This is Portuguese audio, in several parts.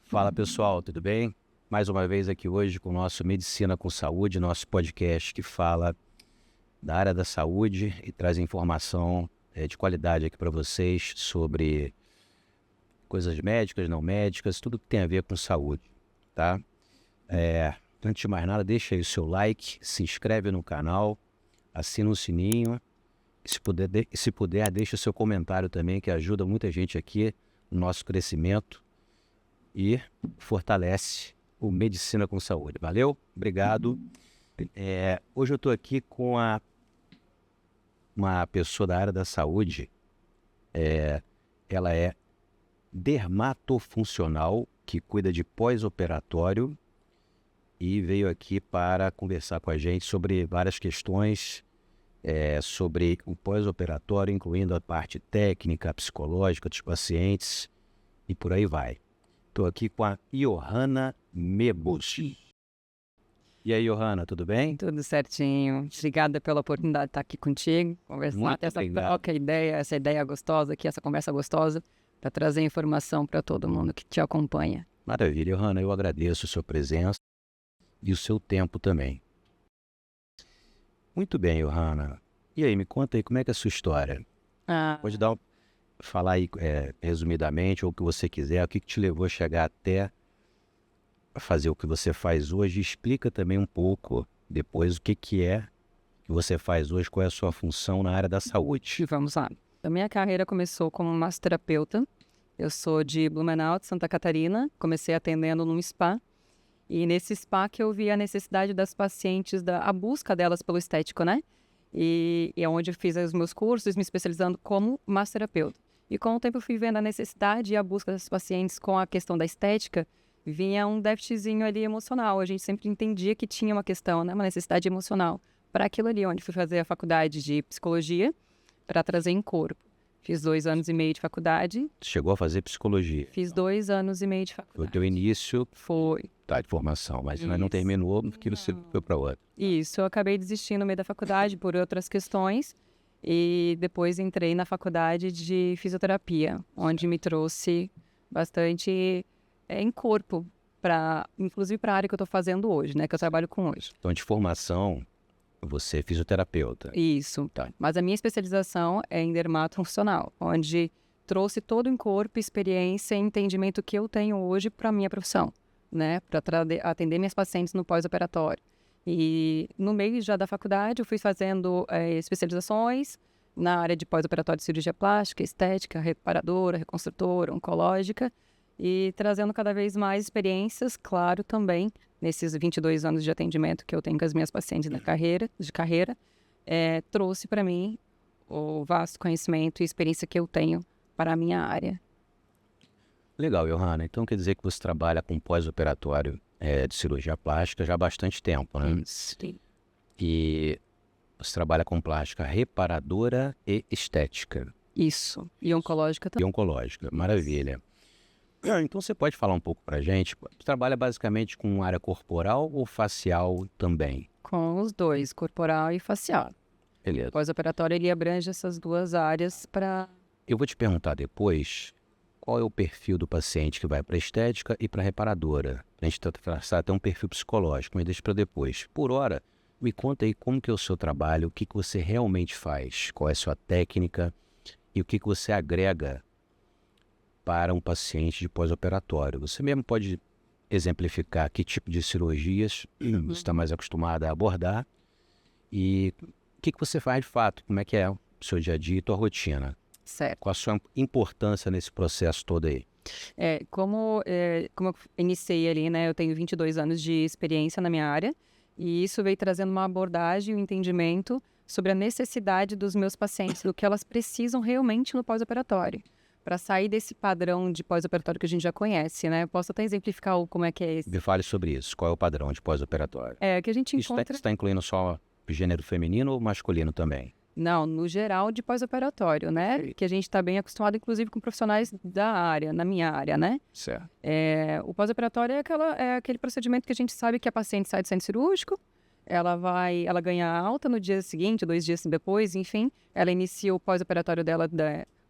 Fala pessoal, tudo bem? Mais uma vez aqui hoje com o nosso Medicina com Saúde, nosso podcast que fala da área da saúde e traz informação de qualidade aqui para vocês sobre coisas médicas, não médicas, tudo que tem a ver com saúde, tá? Antes de mais nada, deixa aí o seu like, se inscreve no canal, assina o sininho, e se puder, deixa o seu comentário também, que ajuda muita gente aqui no nosso crescimento e fortalece o Medicina com Saúde. Valeu? Obrigado. Hoje eu estou aqui com uma pessoa da área da saúde. Ela é dermatofuncional, que cuida de pós-operatório e veio aqui para conversar com a gente sobre várias questões sobre o pós-operatório, incluindo a parte técnica, psicológica dos pacientes e por aí vai. Estou aqui com a Johanna Mebus. E aí, Johanna, tudo bem? Tudo certinho. Obrigada pela oportunidade de estar aqui contigo, conversar, Muito ter essa obrigado. troca ideia, essa ideia gostosa aqui, essa conversa gostosa, para trazer informação para todo mundo que te acompanha. Maravilha, Johanna, eu agradeço a sua presença e o seu tempo também. Muito bem, Johanna. E aí, me conta aí como é que é a sua história? Pode falar aí resumidamente, ou o que você quiser, o que te levou a chegar até fazer o que você faz hoje. Explica também um pouco depois o que é que você faz hoje, qual é a sua função na área da saúde. E vamos lá. A minha carreira começou como massoterapeuta. Eu sou de Blumenau, de Santa Catarina. Comecei atendendo num spa. E nesse spa que eu vi a necessidade das pacientes, a busca delas pelo estético, né? E é onde eu fiz os meus cursos, me especializando como massoterapeuta. E com o tempo eu fui vendo a necessidade e a busca das pacientes com a questão da estética, vinha um déficitzinho ali emocional. A gente sempre entendia que tinha uma questão, né? Uma necessidade emocional para aquilo ali, onde fui fazer a faculdade de psicologia para trazer em corpo. Fiz 2 anos e meio de faculdade. Chegou a fazer psicologia? Fiz 2 anos e meio de faculdade. Foi o teu início Foi. de formação, mas não terminou porque você foi para outra. Isso, eu acabei desistindo no meio da faculdade por outras questões e depois entrei na faculdade de fisioterapia, onde me trouxe bastante em corpo, inclusive para a área que eu estou fazendo hoje, né, que eu trabalho com hoje. Então, de formação, você é fisioterapeuta. Isso, Tá. Mas a minha especialização é em dermatofuncional, onde trouxe todo o corpo, experiência e entendimento que eu tenho hoje para a minha profissão, né, para atender minhas pacientes no pós-operatório. E no meio já da faculdade eu fui fazendo especializações na área de pós-operatório de cirurgia plástica, estética, reparadora, reconstrutora, oncológica e trazendo cada vez mais experiências, claro, também nesses 22 anos de atendimento que eu tenho com as minhas pacientes de carreira, trouxe para mim o vasto conhecimento e experiência que eu tenho para a minha área. Legal, Johanna. Então quer dizer que você trabalha com pós-operatório de cirurgia plástica já há bastante tempo, né? Sim. E você trabalha com plástica reparadora e estética. Isso. E oncológica E também. oncológica. Maravilha. Então você pode falar um pouco pra gente? Você trabalha basicamente com área corporal ou facial também? Com os dois, corporal e facial. Beleza. Pós-operatório ele abrange essas duas áreas para... Eu vou te perguntar depois qual é o perfil do paciente que vai para estética e para reparadora. A gente traçar até um perfil psicológico, mas deixa para depois. Por hora, me conta aí como que é o seu trabalho, o que você realmente faz, qual é a sua técnica e o que você agrega para um paciente de pós-operatório. Você mesmo pode exemplificar que tipo de cirurgias você está mais acostumada a abordar e o que você faz de fato, como é que é o seu dia a dia e tua rotina. Certo. Qual a sua importância nesse processo todo aí? Como eu iniciei ali, né, eu tenho 22 anos de experiência na minha área e isso veio trazendo uma abordagem e um entendimento sobre a necessidade dos meus pacientes, do que elas precisam realmente no pós-operatório, para sair desse padrão de pós-operatório que a gente já conhece, né? Eu posso até exemplificar como é que é esse. Me fale sobre isso. Qual é o padrão de pós-operatório? Que a gente Isso encontra... está incluindo só gênero feminino ou masculino também? Não, no geral de pós-operatório, né? Que a gente está bem acostumado, inclusive, com profissionais da área, na minha área, né? Certo. O pós-operatório é aquele procedimento que a gente sabe que a paciente sai do centro cirúrgico, ela ganha alta no dia seguinte, 2 dias depois, enfim, ela inicia o pós-operatório dela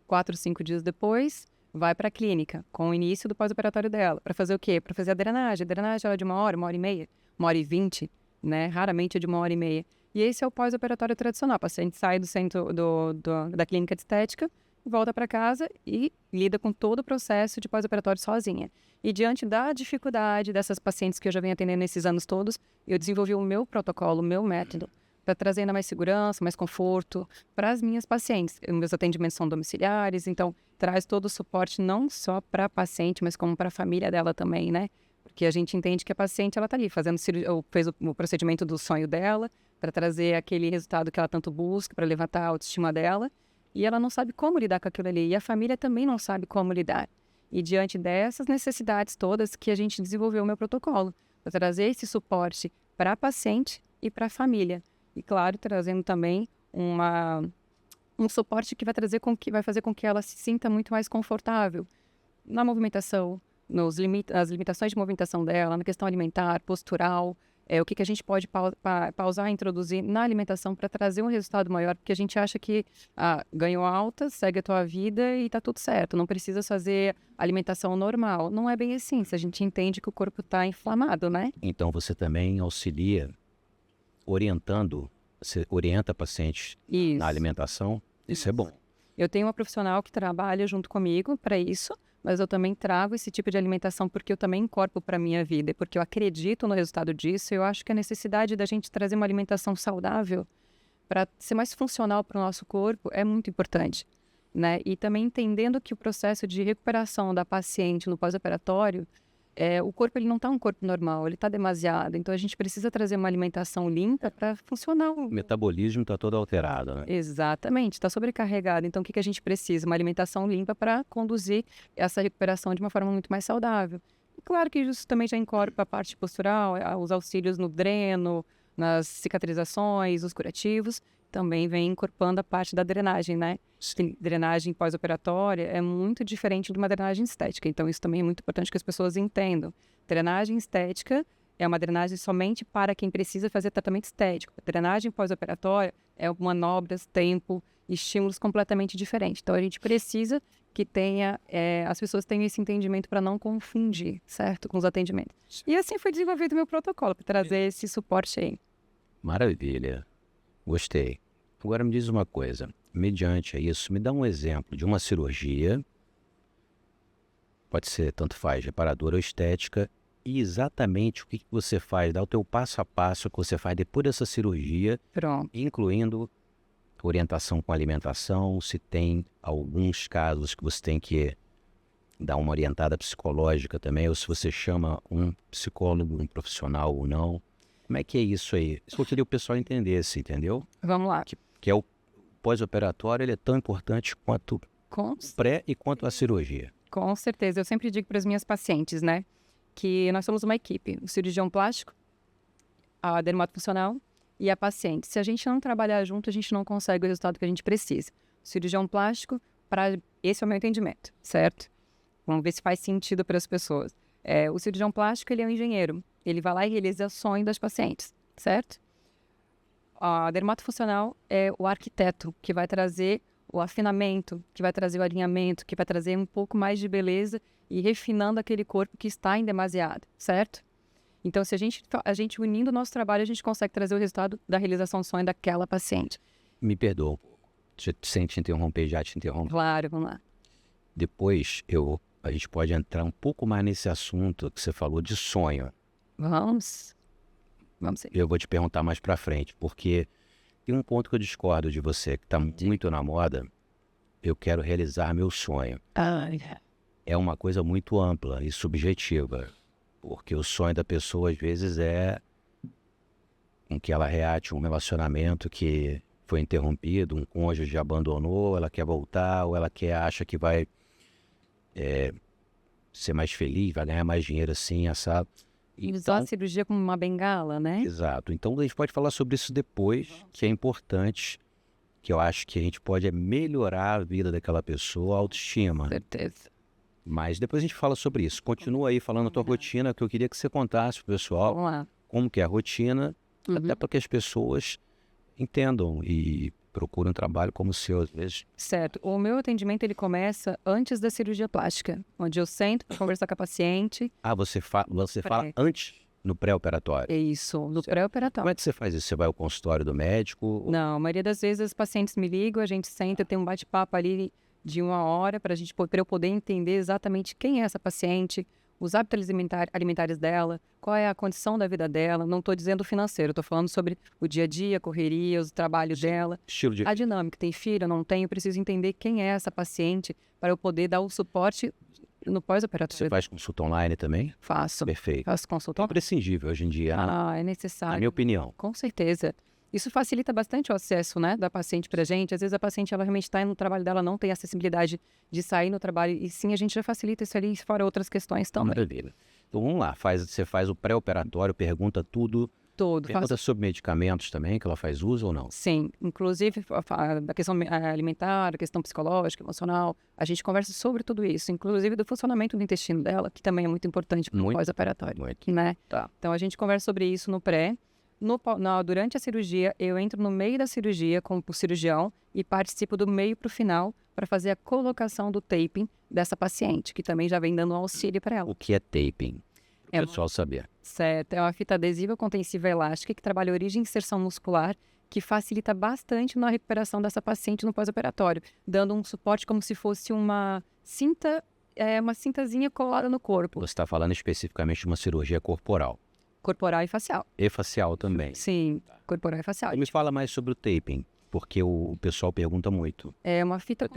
4, 5 dias depois, vai para a clínica com o início do pós-operatório dela. Para fazer o quê? Para fazer a drenagem. A drenagem é de 1 hora, 1 hora e meia, 1 hora e 20, né? Raramente é de 1 hora e meia. E esse é o pós-operatório tradicional. O paciente sai do centro da clínica de estética, volta para casa e lida com todo o processo de pós-operatório sozinha. E diante da dificuldade dessas pacientes que eu já venho atendendo nesses anos todos, eu desenvolvi o meu protocolo, o meu método, para trazer ainda mais segurança, mais conforto para as minhas pacientes. Meus atendimentos são domiciliares, então traz todo o suporte não só para a paciente, mas como para a família dela também, né? Porque a gente entende que a paciente, ela está ali fazendo fez o procedimento do sonho dela, para trazer aquele resultado que ela tanto busca, para levantar a autoestima dela, e ela não sabe como lidar com aquilo ali, e a família também não sabe como lidar. E diante dessas necessidades todas que a gente desenvolveu o meu protocolo, para trazer esse suporte para a paciente e para a família. E claro, trazendo também um suporte que vai fazer com que ela se sinta muito mais confortável na movimentação, as limitações de movimentação dela, na questão alimentar, postural, o que a gente pode pausar e introduzir na alimentação para trazer um resultado maior, porque a gente acha que ganhou alta, segue a tua vida e está tudo certo, não precisa fazer alimentação normal. Não é bem assim, se a gente entende que o corpo está inflamado, né? Então você também auxilia você orienta pacientes na alimentação? Isso é bom. Eu tenho uma profissional que trabalha junto comigo para isso, mas eu também trago esse tipo de alimentação porque eu também incorporo para a minha vida, porque eu acredito no resultado disso. Eu acho que a necessidade da gente trazer uma alimentação saudável para ser mais funcional para o nosso corpo é muito importante, né? E também entendendo que o processo de recuperação da paciente no pós-operatório, o corpo ele não está um corpo normal, ele está demasiado. Então a gente precisa trazer uma alimentação limpa para funcionar. O metabolismo está todo alterado, né? Exatamente, está sobrecarregado. Então o que a gente precisa? Uma alimentação limpa para conduzir essa recuperação de uma forma muito mais saudável. E claro que isso também já incorpora a parte postural, os auxílios no dreno, nas cicatrizações, os curativos. Também vem incorporando a parte da drenagem, né? Drenagem pós-operatória é muito diferente de uma drenagem estética. Então, isso também é muito importante que as pessoas entendam. Drenagem estética é uma drenagem somente para quem precisa fazer tratamento estético. A drenagem pós-operatória é manobras, tempo, estímulos completamente diferentes. Então, a gente precisa que as pessoas tenham esse entendimento para não confundir, certo? Com os atendimentos. E assim foi desenvolvido o meu protocolo, para trazer esse suporte aí. Maravilha. Gostei. Agora me diz uma coisa, mediante isso, me dá um exemplo de uma cirurgia, pode ser, tanto faz, reparadora ou estética, e exatamente o que você faz, dá o teu passo a passo que você faz depois dessa cirurgia, Pronto. Incluindo orientação com alimentação, se tem alguns casos que você tem que dar uma orientada psicológica também, ou se você chama um psicólogo, um profissional ou não. Como é que é isso aí? Isso eu queria o pessoal entendesse, entendeu? Vamos lá. Que é o pós-operatório, ele é tão importante quanto o pré e quanto a cirurgia. Com certeza. Eu sempre digo para as minhas pacientes, né, que nós somos uma equipe. O cirurgião plástico, a dermatofuncional e a paciente. Se a gente não trabalhar junto, a gente não consegue o resultado que a gente precisa. O cirurgião plástico, esse é o meu entendimento, certo? Vamos ver se faz sentido para as pessoas. O cirurgião plástico, ele é um engenheiro. Ele vai lá e realiza o sonho das pacientes, certo? A dermatofuncional é o arquiteto, que vai trazer o afinamento, que vai trazer o alinhamento, que vai trazer um pouco mais de beleza e refinando aquele corpo que está em demasiado, certo? Então, se a gente unindo o nosso trabalho, a gente consegue trazer o resultado da realização do sonho daquela paciente. Me perdoa, sem te interromper, já te interrompo. Claro, vamos lá. Depois, a gente pode entrar um pouco mais nesse assunto que você falou de sonho. Vamos sim. Eu vou te perguntar mais pra frente, porque tem um ponto que eu discordo de você, que tá muito na moda. Eu quero realizar meu sonho. É uma coisa muito ampla e subjetiva, porque o sonho da pessoa, às vezes, é em que ela reate um relacionamento que foi interrompido, um cônjuge abandonou, ela quer voltar, ou ela acha que vai ser mais feliz, vai ganhar mais dinheiro assim, sabe? Usar a cirurgia como uma bengala, né? Exato. Então a gente pode falar sobre isso depois, que é importante, que eu acho que a gente pode melhorar a vida daquela pessoa, a autoestima. Com certeza. Mas depois a gente fala sobre isso. Continua aí falando a tua rotina, que eu queria que você contasse pro pessoal. Vamos lá. Como que é a rotina, até para que as pessoas entendam e procura um trabalho como o seu, às vezes. Certo. O meu atendimento, ele começa antes da cirurgia plástica, onde eu sento para conversar com a paciente. Você fala Pré. antes, no pré-operatório. É isso, no Como pré-operatório. é que você faz isso? Você vai ao consultório do médico? Não, a maioria das vezes os pacientes me ligam, a gente senta, tem um bate-papo ali de 1 hora para eu poder entender exatamente quem é essa paciente, os hábitos alimentares dela, qual é a condição da vida dela. Não estou dizendo financeiro, estou falando sobre o dia a dia, a correria, os trabalhos dela, Estilo de... a dinâmica. Tem filho, não tem? Eu preciso entender quem é essa paciente para eu poder dar o suporte no Você pós-operatório. faz consulta online também? Faço. Perfeito. Faço É consulta. imprescindível hoje em dia, É na necessário. minha opinião. Com certeza. Isso facilita bastante o acesso, né, da paciente para a gente. Às vezes a paciente ela realmente está no trabalho dela, não tem acessibilidade de sair no trabalho. E sim, a gente já facilita isso ali, fora outras questões também. Maravilha. Então vamos lá, você faz o pré-operatório, pergunta tudo. Todo. Pergunta sobre medicamentos também, que ela faz uso ou não? Sim, inclusive da questão alimentar, a questão psicológica, emocional, a gente conversa sobre tudo isso, inclusive do funcionamento do intestino dela, que também é muito importante para o Muito. pós-operatório, Muito. né? Tá. Então a gente conversa sobre isso no pré. Durante a cirurgia, eu entro no meio da cirurgia com o cirurgião e participo do meio para o final para fazer a colocação do taping dessa paciente, que também já vem dando um auxílio para ela. O que é taping? É O pessoal saber. Certo, é uma fita adesiva contensiva elástica que trabalha a origem e inserção muscular, que facilita bastante na recuperação dessa paciente no pós-operatório, dando um suporte como se fosse uma cinta, uma cintazinha colada no corpo, Você está falando especificamente de uma cirurgia corporal. corporal e facial. E facial também. Sim, corporal e facial. Então, me fala mais sobre o taping, porque o pessoal pergunta muito. É uma fita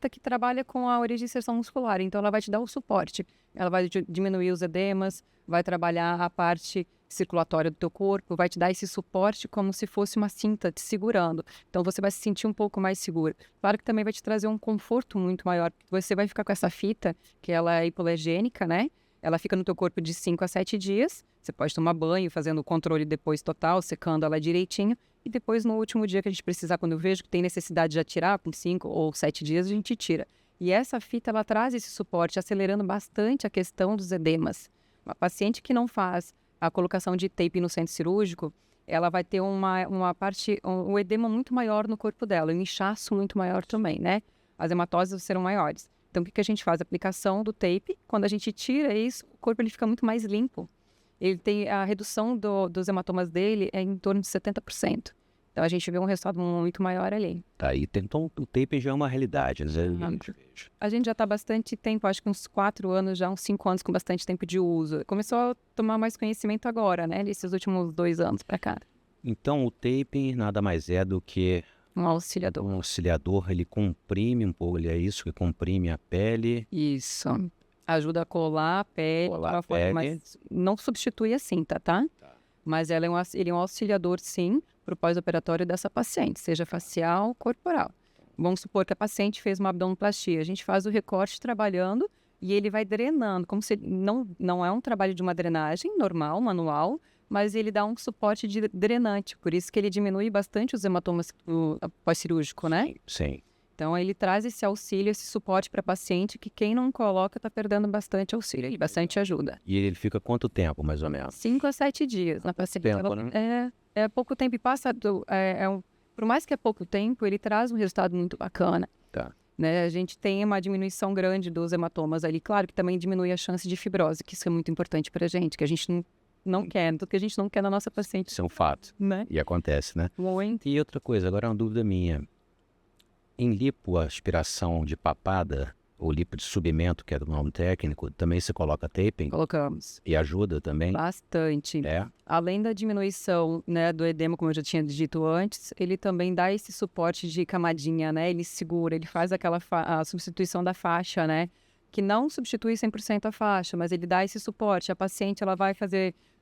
que trabalha com a origem e inserção muscular, então ela vai te dar o suporte. Ela vai diminuir os edemas, vai trabalhar a parte circulatória do teu corpo, vai te dar esse suporte como se fosse uma cinta te segurando. Então você vai se sentir um pouco mais seguro. Claro que também vai te trazer um conforto muito maior, porque você vai ficar com essa fita, que ela é hipoalergênica, né? Ela fica no teu corpo de 5 a 7 dias. Você pode tomar banho, fazendo o controle depois total, secando ela direitinho. E depois, no último dia que a gente precisar, quando eu vejo que tem necessidade de atirar, com 5 ou 7 dias, a gente tira. E essa fita, ela traz esse suporte, acelerando bastante a questão dos edemas. Uma paciente que não faz a colocação de tape no centro cirúrgico, ela vai ter um edema muito maior no corpo dela, um inchaço muito maior também, né? As hematoses serão maiores. Então, o que a gente faz? A aplicação do tape, quando a gente tira isso, o corpo ele fica muito mais limpo. Ele tem a redução dos hematomas dele é em torno de 70%. Então, a gente vê um resultado muito maior ali. Tá aí, então o taping já é uma realidade, né? A gente já está há bastante tempo, acho que uns 4 anos, já uns 5 anos com bastante tempo de uso. Começou a tomar mais conhecimento agora, né? Nesses últimos 2 anos para cá. Então, o taping nada mais é do que Um auxiliador. um auxiliador, ele comprime um pouco, ele é isso que comprime a pele. Isso. Ajuda a colar a pele. Colar de uma a forma pele. mais- Não substitui a cinta, tá? Mas ele é um auxiliador, sim, para o pós-operatório dessa paciente, seja facial ou corporal. Vamos supor que a paciente fez uma abdominoplastia. A gente faz o recorte trabalhando e ele vai drenando, como se não é um trabalho de uma drenagem normal, manual, mas ele dá um suporte de drenante. Por isso que ele diminui bastante os hematomas pós-cirúrgico, né? Sim. Então, ele traz esse auxílio, esse suporte para a paciente, que quem não coloca está perdendo bastante auxílio e bastante ajuda. E ele fica quanto tempo, mais ou menos? 5 a 7 dias na paciente. Tempo, né? É pouco tempo e passa. Por mais que é pouco tempo, ele traz um resultado muito bacana. Tá. Né? A gente tem uma diminuição grande dos hematomas ali. Claro que também diminui a chance de fibrose, que isso é muito importante para a gente, que a gente não quer, tudo que a gente não quer na nossa paciente. Isso é um fato. Né? E acontece, né? Muito. E outra coisa, agora é uma dúvida minha. Em lipoaspiração de papada, ou lipo de subimento, que é do nome técnico, também se coloca taping Colocamos e ajuda também? bastante. É? Além da diminuição, né, do edema, como eu já tinha dito antes, ele também dá esse suporte de camadinha, né? Ele segura, ele faz a substituição da faixa, né? Que não substitui 100% a faixa, mas ele dá esse suporte. A paciente, ela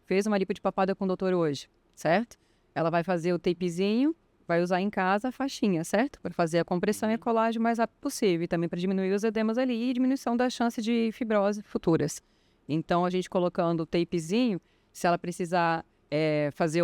fez uma lipo de papada com o doutor hoje, certo? Ela vai fazer o tapezinho, vai usar em casa a faixinha, certo? Para fazer a compressão e a colagem o mais rápido possível. E também para diminuir os edemas ali e diminuição da chance de fibrose futuras. Então, a gente colocando o tapezinho, se ela precisar fazer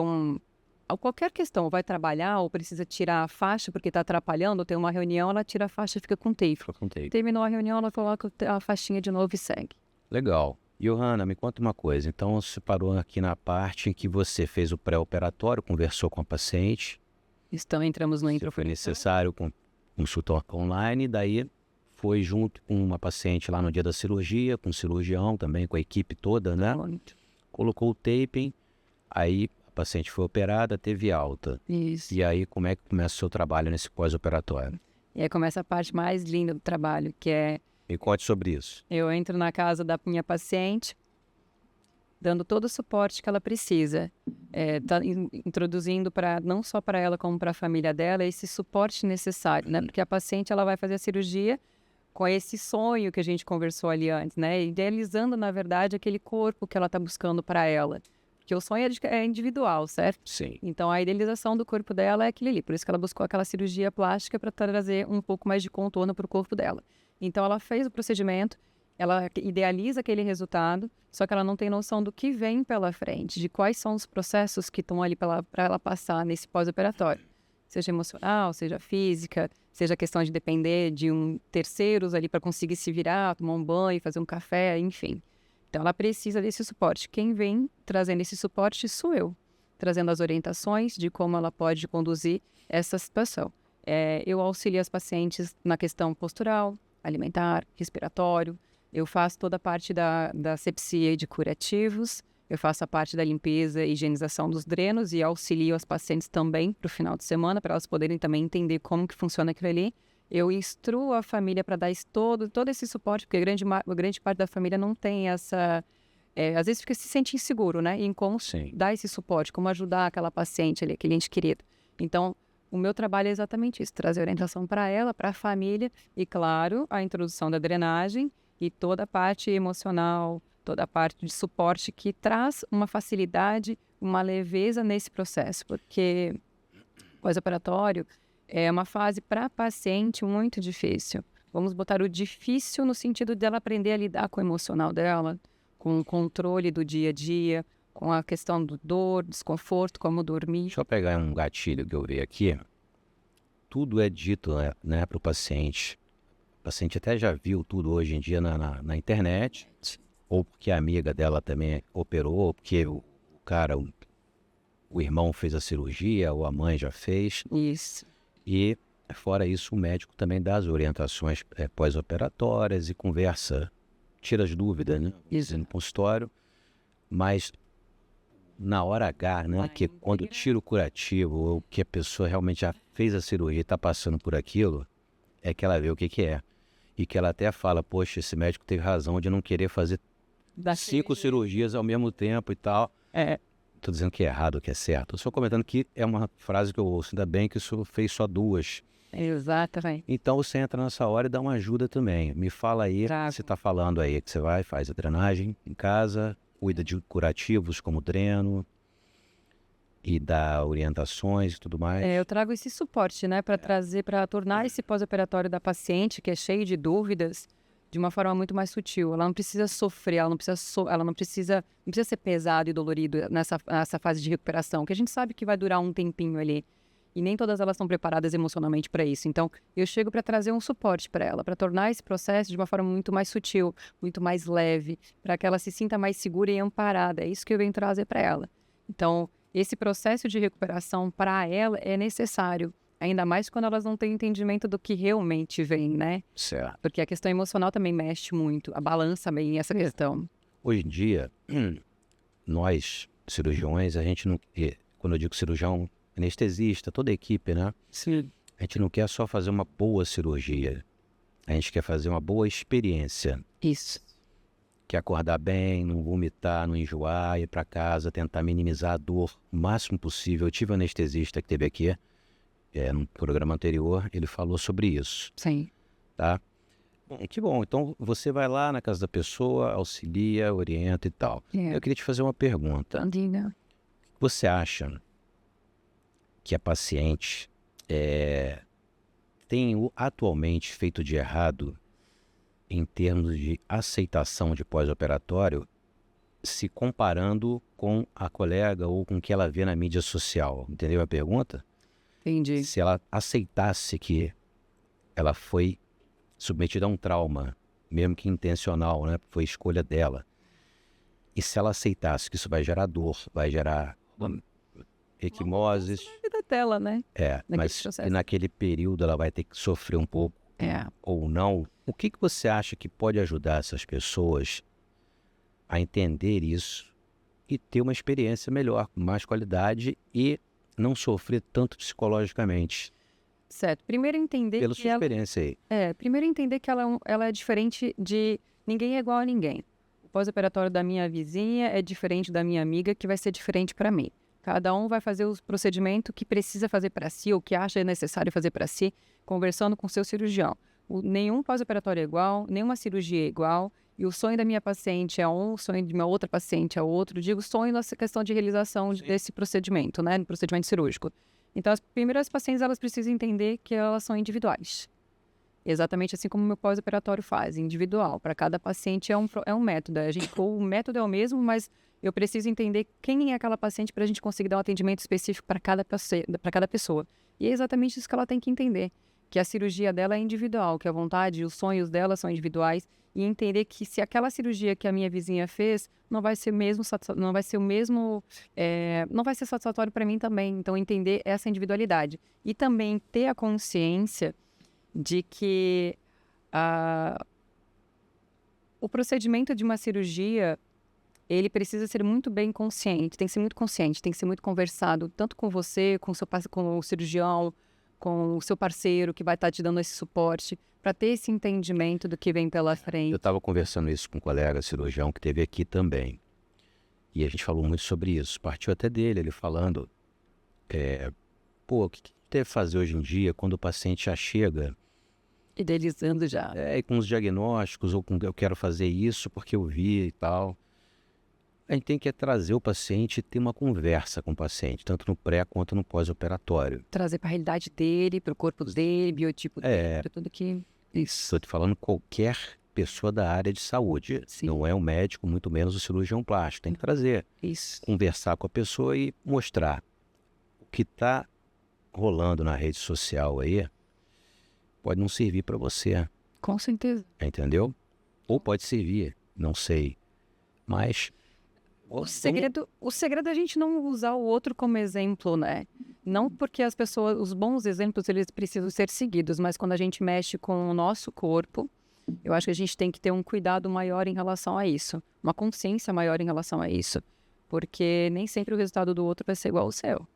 qualquer questão, vai trabalhar ou precisa tirar a faixa porque está atrapalhando, tem uma reunião, ela tira a faixa e fica com tape. Fica com tape. Terminou a reunião, ela coloca a faixinha de novo e segue. Legal. Johanna, me conta uma coisa. Então, você parou aqui na parte em que você fez o pré-operatório, conversou com a paciente. Então, entramos no Se intro. foi necessário consulta online, daí foi junto com uma paciente lá no dia da cirurgia, com o cirurgião também, com a equipe toda, né? Colocou o taping, aí a paciente foi operada, teve alta. Isso. E aí, como é que começa o seu trabalho nesse pós-operatório? E aí começa a parte mais linda do trabalho, que é... Me conte sobre isso. Eu entro na casa da minha paciente, dando todo o suporte que ela precisa. Introduzindo não só para ela, como para a família dela, esse suporte necessário, né? Porque a paciente, ela vai fazer a cirurgia com esse sonho que a gente conversou ali antes, né? Idealizando, na verdade, aquele corpo que ela está buscando para ela. Porque o sonho é individual, certo? Sim. Então, a idealização do corpo dela é aquele ali. Por isso que ela buscou aquela cirurgia plástica para trazer um pouco mais de contorno para o corpo dela. Então, ela fez o procedimento, ela idealiza aquele resultado, só que ela não tem noção do que vem pela frente, de quais são os processos que estão ali para ela passar nesse pós-operatório. Seja emocional, seja física, seja questão de depender de terceiros ali para conseguir se virar, tomar um banho, fazer um café, enfim. Então, ela precisa desse suporte. Quem vem trazendo esse suporte sou eu, trazendo as orientações de como ela pode conduzir essa situação. Eu auxilio as pacientes na questão postural, alimentar, respiratório. Eu faço toda a parte da asepsia e de curativos. Eu faço a parte da limpeza e higienização dos drenos e auxilio as pacientes também para o final de semana, para elas poderem também entender como que funciona aquilo ali. Eu instruo a família para dar todo esse suporte, porque grande parte da família não tem essa... às vezes se sente inseguro, né? Em como dar esse suporte, como ajudar aquela paciente ali, aquele ente querido. Então, o meu trabalho é exatamente isso, trazer orientação para ela, para a família e, claro, a introdução da drenagem e toda a parte emocional, toda a parte de suporte que traz uma facilidade, uma leveza nesse processo, porque pós-operatório é uma fase para a paciente muito difícil. Vamos botar o difícil no sentido dela aprender a lidar com o emocional dela, com o controle do dia a dia, com a questão do dor, desconforto, como dormir. Deixa eu pegar um gatilho que eu vi aqui. Tudo é dito, né, para o paciente. O paciente até já viu tudo hoje em dia na internet, ou porque a amiga dela também operou, ou porque o irmão fez a cirurgia, ou a mãe já fez. Isso. E, fora isso, o médico também dá as orientações pós-operatórias e conversa, tira as dúvidas, né? Isso. No consultório. Mas, na hora H, né? Que quando tira o curativo, ou que a pessoa realmente já fez a cirurgia e está passando por aquilo, é que ela vê o que é. E que ela até fala, poxa, esse médico teve razão de não querer fazer 5 cirurgias ao mesmo tempo e tal. Estou dizendo que é errado, que é certo. Estou só comentando que é uma frase que eu ouço, ainda bem que isso fez só 2. Exatamente. Então você entra nessa hora e dá uma ajuda também. Me fala aí, você está falando aí que você faz a drenagem em casa, cuida de curativos como dreno e dá orientações e tudo mais. Eu trago esse suporte, né, para tornar esse pós-operatório da paciente, que é cheio de dúvidas, de uma forma muito mais sutil. Ela não precisa sofrer, ela não precisa ser pesado e dolorido nessa fase de recuperação, que a gente sabe que vai durar um tempinho ali. E nem todas elas estão preparadas emocionalmente para isso. Então, eu chego para trazer um suporte para ela, para tornar esse processo de uma forma muito mais sutil, muito mais leve, para que ela se sinta mais segura e amparada. É isso que eu venho trazer para ela. Então, esse processo de recuperação para ela é necessário. Ainda mais quando elas não têm entendimento do que realmente vem, né? Certo. Porque a questão emocional também mexe muito, a balança bem essa questão. Hoje em dia, nós, cirurgiões, a gente não... Quando eu digo cirurgião, anestesista, toda a equipe, né? Sim. A gente não quer só fazer uma boa cirurgia. A gente quer fazer uma boa experiência. Isso. Quer acordar bem, não vomitar, não enjoar, ir para casa, tentar minimizar a dor o máximo possível. Eu tive um anestesista que esteve aqui, no programa anterior, ele falou sobre isso. Sim. Tá? Bom, que bom. Então, você vai lá na casa da pessoa, auxilia, orienta e tal. Eu queria te fazer uma pergunta. Diga. Você acha que a paciente tem atualmente feito de errado em termos de aceitação de pós-operatório, se comparando com a colega ou com o que ela vê na mídia social? Entendeu a pergunta? Entendi. Se ela aceitasse que ela foi submetida a um trauma, mesmo que intencional, né? Foi escolha dela. E se ela aceitasse que isso vai gerar dor, vai gerar equimoses. Na vida dela, né? Mas processo. e naquele período ela vai ter que sofrer um pouco ou não. O que você acha que pode ajudar essas pessoas a entender isso e ter uma experiência melhor, com mais qualidade e não sofrer tanto psicologicamente? Certo. Primeiro entender Pela que sua experiência aí. primeiro entender que ela é diferente de... Ninguém é igual a ninguém. O pós-operatório da minha vizinha é diferente da minha amiga, que vai ser diferente para mim. Cada um vai fazer o procedimento que precisa fazer para si, ou que acha necessário fazer para si, conversando com o seu cirurgião. Nenhum pós-operatório é igual, nenhuma cirurgia é igual, e o sonho da minha paciente é um, o sonho de uma outra paciente é outro. Digo sonho nessa questão de realização desse procedimento, né, no procedimento cirúrgico. Então, as primeiras pacientes, elas precisam entender que elas são individuais. Exatamente assim como o meu pós-operatório faz, individual. Para cada paciente é um método. O método é o mesmo, mas eu preciso entender quem é aquela paciente para a gente conseguir dar um atendimento específico para cada pessoa. E é exatamente isso que ela tem que entender, que a cirurgia dela é individual, que a vontade e os sonhos dela são individuais, e entender que se aquela cirurgia que a minha vizinha fez não vai ser satisfatório para mim também. Então, entender essa individualidade. E também ter a consciência de que o procedimento de uma cirurgia, ele precisa ser muito bem consciente, tem que ser muito consciente, tem que ser muito conversado, tanto com você, com o cirurgião, com o seu parceiro que vai estar te dando esse suporte, para ter esse entendimento do que vem pela frente. Eu estava conversando isso com um colega cirurgião que esteve aqui também, e a gente falou muito sobre isso. Partiu até dele, ele falando, o que deve fazer hoje em dia quando o paciente já chega... Idealizando já. E com os diagnósticos, ou com eu quero fazer isso porque eu vi e tal. A gente tem que trazer o paciente e ter uma conversa com o paciente, tanto no pré quanto no pós-operatório. Trazer para a realidade dele, para o corpo dele, biotipo dele, para tudo que... Isso. Estou te falando qualquer pessoa da área de saúde. Sim. Não é um médico, muito menos o cirurgião plástico. Tem que trazer. Isso. Conversar com a pessoa e mostrar o que está rolando na rede social aí. Pode não servir para você. Com certeza. Entendeu? Ou pode servir, não sei. Mas... O segredo é a gente não usar o outro como exemplo, né? Não porque os bons exemplos, eles precisam ser seguidos, mas quando a gente mexe com o nosso corpo, eu acho que a gente tem que ter um cuidado maior em relação a isso. Uma consciência maior em relação a isso. Porque nem sempre o resultado do outro vai ser igual ao seu.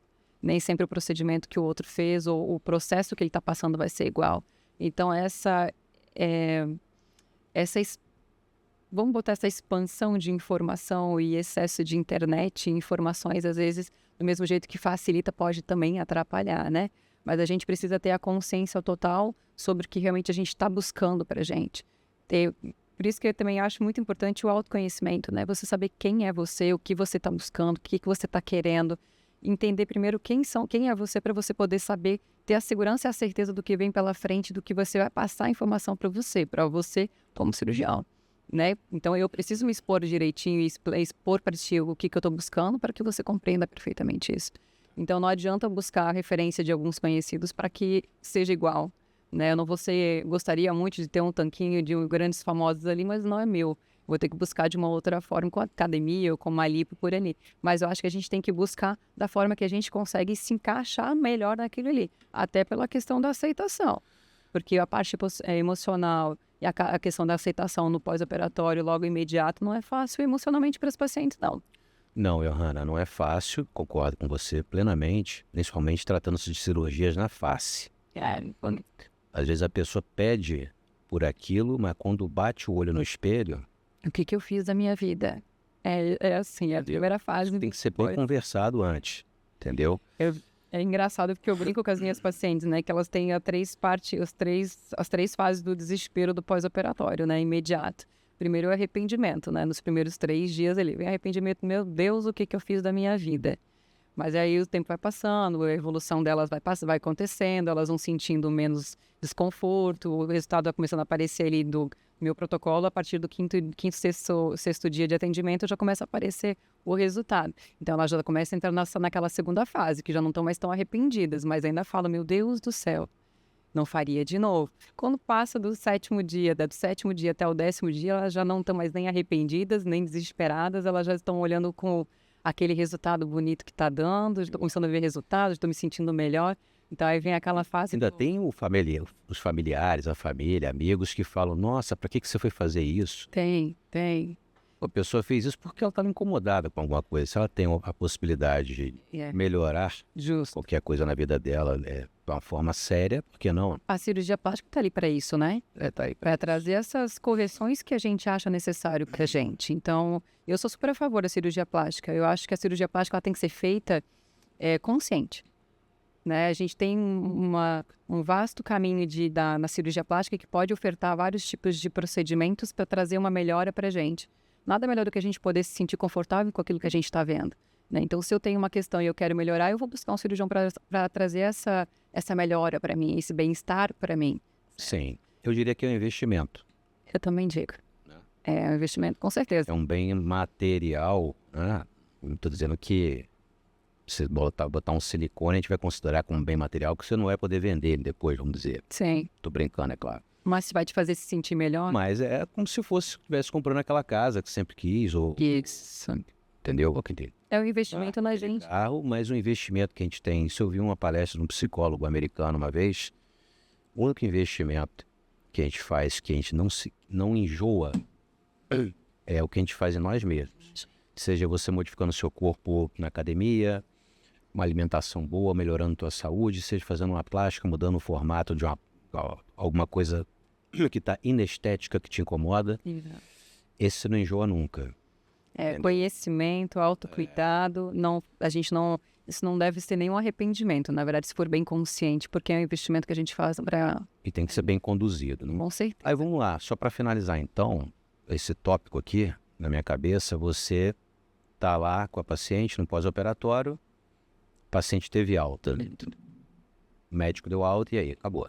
Nem sempre o procedimento que o outro fez ou o processo que ele está passando vai ser igual. Então, vamos botar essa expansão de informação e excesso de internet e informações, às vezes, do mesmo jeito que facilita, pode também atrapalhar, né? Mas a gente precisa ter a consciência total sobre o que realmente a gente está buscando para a gente. Por isso que eu também acho muito importante o autoconhecimento, né? Você saber quem é você, o que você está buscando, o que você está querendo. Entender primeiro quem é você, para você poder saber, ter a segurança e a certeza do que vem pela frente, do que você vai passar a informação para você como cirurgião, né? Então eu preciso me expor direitinho e expor para ti o que eu estou buscando, para que você compreenda perfeitamente isso. Então não adianta buscar a referência de alguns conhecidos para que seja igual, né? Gostaria muito de ter um tanquinho de grandes famosos ali, mas não é meu. Vou ter que buscar de uma outra forma, com a academia ou com uma lipo por ali. Mas eu acho que a gente tem que buscar da forma que a gente consegue se encaixar melhor naquilo ali. Até pela questão da aceitação. Porque a parte emocional e a questão da aceitação no pós-operatório logo imediato não é fácil emocionalmente para os pacientes, não. Não, Johanna, não é fácil. Concordo com você plenamente. Principalmente tratando-se de cirurgias na face. Às vezes a pessoa pede por aquilo, mas quando bate o olho no espelho... O que eu fiz da minha vida? É assim, a primeira fase... Tem que ser bem conversado antes, entendeu? É engraçado porque eu brinco com as minhas pacientes, né? Que elas têm as três fases do desespero do pós-operatório, né? Imediato. Primeiro o arrependimento, né? Nos primeiros 3 dias ele vem arrependimento. Meu Deus, o que eu fiz da minha vida? Mas aí o tempo vai passando, a evolução delas vai acontecendo, elas vão sentindo menos desconforto, o resultado vai começando a aparecer ali do meu protocolo. A partir do quinto, sexto dia de atendimento já começa a aparecer o resultado. Então elas já começam a entrar naquela segunda fase, que já não estão mais tão arrependidas, mas ainda falam, meu Deus do céu, não faria de novo. Quando passa do 7º dia, do 7º dia até o 10º dia, elas já não estão mais nem arrependidas, nem desesperadas, elas já estão olhando com aquele resultado bonito que está dando, estou começando a ver resultados, estou me sentindo melhor. Então aí vem aquela fase Ainda tem os familiares, a família, amigos que falam, nossa, para que você foi fazer isso? Tem. A pessoa fez isso porque ela estava incomodada com alguma coisa. Se ela tem a possibilidade de melhorar Justo. qualquer coisa na vida dela de uma forma séria, por que não? A cirurgia plástica está ali para isso, né? Tá aí. Para trazer essas correções que a gente acha necessário para a gente. Então, eu sou super a favor da cirurgia plástica. Eu acho que a cirurgia plástica ela tem que ser feita consciente. Né? A gente tem um vasto caminho na cirurgia plástica que pode ofertar vários tipos de procedimentos para trazer uma melhora para a gente. Nada melhor do que a gente poder se sentir confortável com aquilo que a gente está vendo. Né? Então, se eu tenho uma questão e eu quero melhorar, eu vou buscar um cirurgião para trazer essa melhora para mim, esse bem-estar para mim. Sim, eu diria que é um investimento. Eu também digo. É um investimento, com certeza. É um bem material, né? Não estou dizendo que você botar um silicone, a gente vai considerar como um bem material que você não vai poder vender ele depois, vamos dizer. Sim. Tô brincando, é claro. Mas se vai te fazer se sentir melhor. Mas é como se estivesse comprando aquela casa que sempre quis, ou... Isso. Entendeu? É um investimento na gente. Carro, mas um investimento que a gente tem. Se eu vi uma palestra de um psicólogo americano uma vez, o único investimento que a gente faz, que a gente não enjoa, é o que a gente faz em nós mesmos. Seja você modificando o seu corpo na academia, uma alimentação boa, melhorando a tua saúde, seja fazendo uma plástica, mudando o formato de alguma coisa que está inestética, que te incomoda. Esse você não enjoa nunca. Conhecimento, autocuidado, isso não deve ser nenhum arrependimento, na verdade, se for bem consciente, porque é um investimento que a gente faz para... E tem que ser bem conduzido, né? Com certeza. Aí vamos lá, só para finalizar então, esse tópico aqui, na minha cabeça, você tá lá com a paciente no pós-operatório, o paciente teve alta, o médico deu alta e aí, acabou.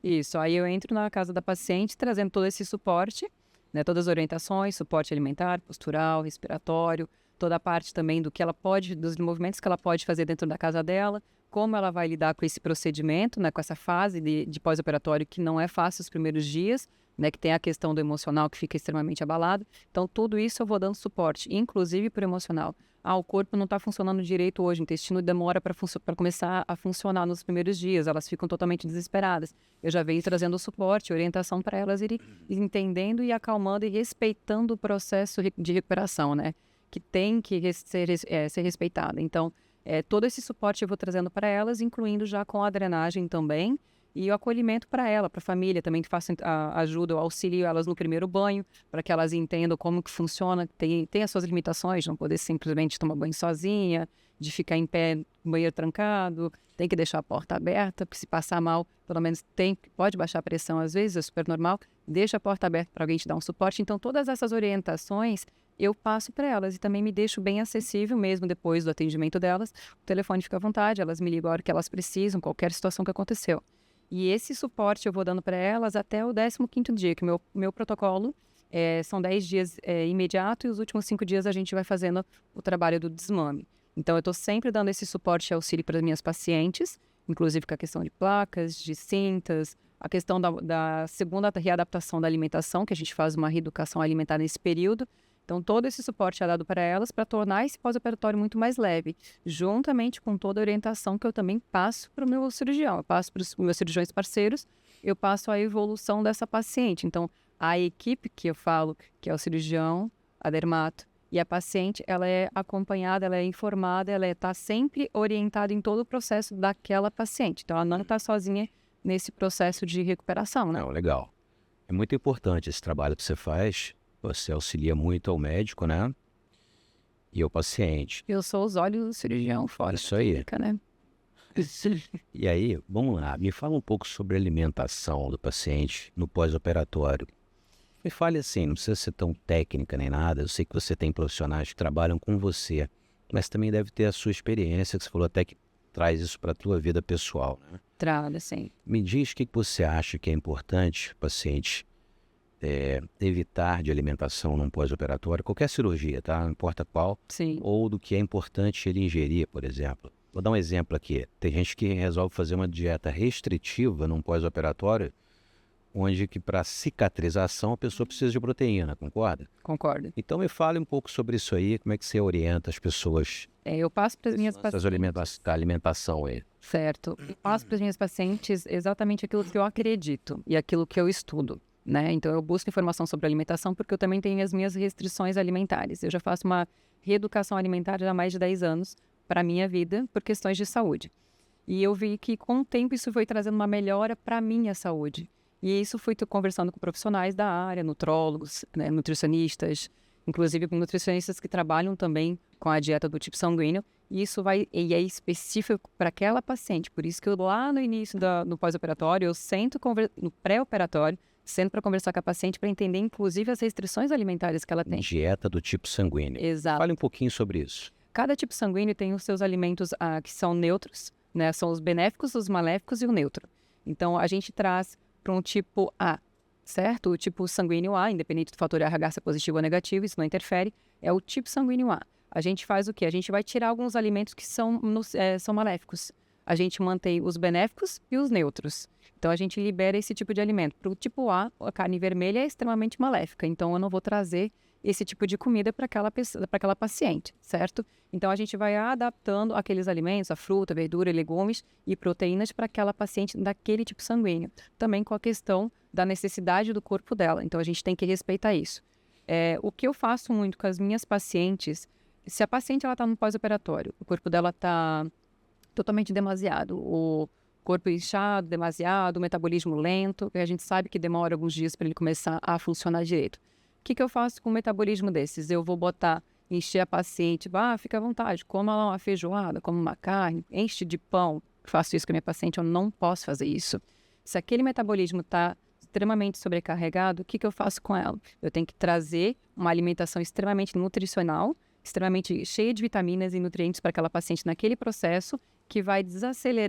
Isso, aí eu entro na casa da paciente trazendo todo esse suporte, né, todas as orientações, suporte alimentar, postural, respiratório, toda a parte também dos movimentos que ela pode fazer dentro da casa dela, como ela vai lidar com esse procedimento, né, com essa fase de pós-operatório que não é fácil os primeiros dias, né, que tem a questão do emocional que fica extremamente abalado. Então, tudo isso eu vou dando suporte, inclusive para o emocional. O corpo não está funcionando direito hoje, o intestino demora para começar a funcionar nos primeiros dias, elas ficam totalmente desesperadas. Eu já venho trazendo suporte, orientação para elas irem entendendo e acalmando e respeitando o processo de recuperação, né? Que tem que ser respeitado. Então, todo esse suporte eu vou trazendo para elas, incluindo já com a drenagem também, e o acolhimento para ela, para a família, também faço ajuda, eu auxilio elas no primeiro banho, para que elas entendam como que funciona, tem as suas limitações, não poder simplesmente tomar banho sozinha, de ficar em pé no banheiro trancado, tem que deixar a porta aberta, porque se passar mal, pelo menos pode baixar a pressão às vezes, é super normal, deixa a porta aberta para alguém te dar um suporte. Então, todas essas orientações eu passo para elas e também me deixo bem acessível mesmo depois do atendimento delas. O telefone fica à vontade, elas me ligam a hora que elas precisam, qualquer situação que aconteceu. E esse suporte eu vou dando para elas até o 15º dia, que o meu protocolo são 10 dias imediato e os últimos 5 dias a gente vai fazendo o trabalho do desmame. Então, eu estou sempre dando esse suporte e auxílio para as minhas pacientes, inclusive com a questão de placas, de cintas, a questão da segunda readaptação da alimentação, que a gente faz uma reeducação alimentar nesse período. Então, todo esse suporte é dado para elas para tornar esse pós-operatório muito mais leve, juntamente com toda a orientação que eu também passo para o meu cirurgião. Eu passo para os meus cirurgiões parceiros, eu passo a evolução dessa paciente. Então, a equipe que eu falo, que é o cirurgião, a dermato e a paciente, ela é acompanhada, ela é informada, ela está sempre orientada em todo o processo daquela paciente. Então, ela não está sozinha nesse processo de recuperação, né? Não, legal. É muito importante esse trabalho que você faz. Você auxilia muito ao médico, né? E ao paciente. Eu sou os olhos do cirurgião fora. Isso aí. Clínica, né? E aí, vamos lá. Me fala um pouco sobre a alimentação do paciente no pós-operatório. Me fale assim, não precisa ser tão técnica nem nada. Eu sei que você tem profissionais que trabalham com você, mas também deve ter a sua experiência, que você falou até que traz isso para a tua vida pessoal, né? Traga, sim. Me diz o que você acha que é importante o paciente evitar de alimentação num pós-operatório, qualquer cirurgia, tá? Não importa qual. Sim. Ou do que é importante ele ingerir, por exemplo. Vou dar um exemplo aqui. Tem gente que resolve fazer uma dieta restritiva num pós-operatório onde que para cicatrização a pessoa precisa de proteína, concorda? Concordo. Então me fale um pouco sobre isso aí, como é que você orienta as pessoas Eu passo para as minhas nessas pacientes. da alimentação aí? Certo. Eu passo para as minhas pacientes exatamente aquilo que eu acredito e aquilo que eu estudo, né? Então, eu busco informação sobre alimentação porque eu também tenho as minhas restrições alimentares. Eu já faço uma reeducação alimentar já há mais de 10 anos para a minha vida por questões de saúde. E eu vi que, com o tempo, isso foi trazendo uma melhora para a minha saúde. E isso fui conversando com profissionais da área, nutrólogos, né, nutricionistas, inclusive com nutricionistas que trabalham também com a dieta do tipo sanguíneo. E isso e é específico para aquela paciente. Por isso que eu, lá no início do pós-operatório, eu sento no pré-operatório, sento para conversar com a paciente para entender, inclusive, as restrições alimentares que ela tem. Dieta do tipo sanguíneo. Exato. Fale um pouquinho sobre isso. Cada tipo sanguíneo tem os seus alimentos que são neutros, né? São os benéficos, os maléficos e o neutro. Então, a gente traz para um tipo A, certo? O tipo sanguíneo A, independente do fator RH ser positivo ou negativo, isso não interfere, é o tipo sanguíneo A. A gente faz o quê? A gente vai tirar alguns alimentos que são maléficos. A gente mantém os benéficos e os neutros. Então, a gente libera esse tipo de alimento. Para o tipo A carne vermelha é extremamente maléfica. Então, eu não vou trazer esse tipo de comida para aquela paciente, certo? Então, a gente vai adaptando aqueles alimentos, a fruta, verdura, legumes e proteínas para aquela paciente daquele tipo sanguíneo. Também com a questão da necessidade do corpo dela. Então, a gente tem que respeitar isso. O que eu faço muito com as minhas pacientes, se a paciente está no pós-operatório, o corpo dela está totalmente demasiado, o corpo inchado, demasiado, o metabolismo lento, que a gente sabe que demora alguns dias para ele começar a funcionar direito. O que eu faço com o metabolismo desses? Eu vou encher a paciente, fica à vontade, coma lá uma feijoada, coma uma carne, enche de pão. Faço isso com a minha paciente, eu não posso fazer isso. Se aquele metabolismo está extremamente sobrecarregado, o que eu faço com ela? Eu tenho que trazer uma alimentação extremamente nutricional, extremamente cheia de vitaminas e nutrientes para aquela paciente naquele processo, que vai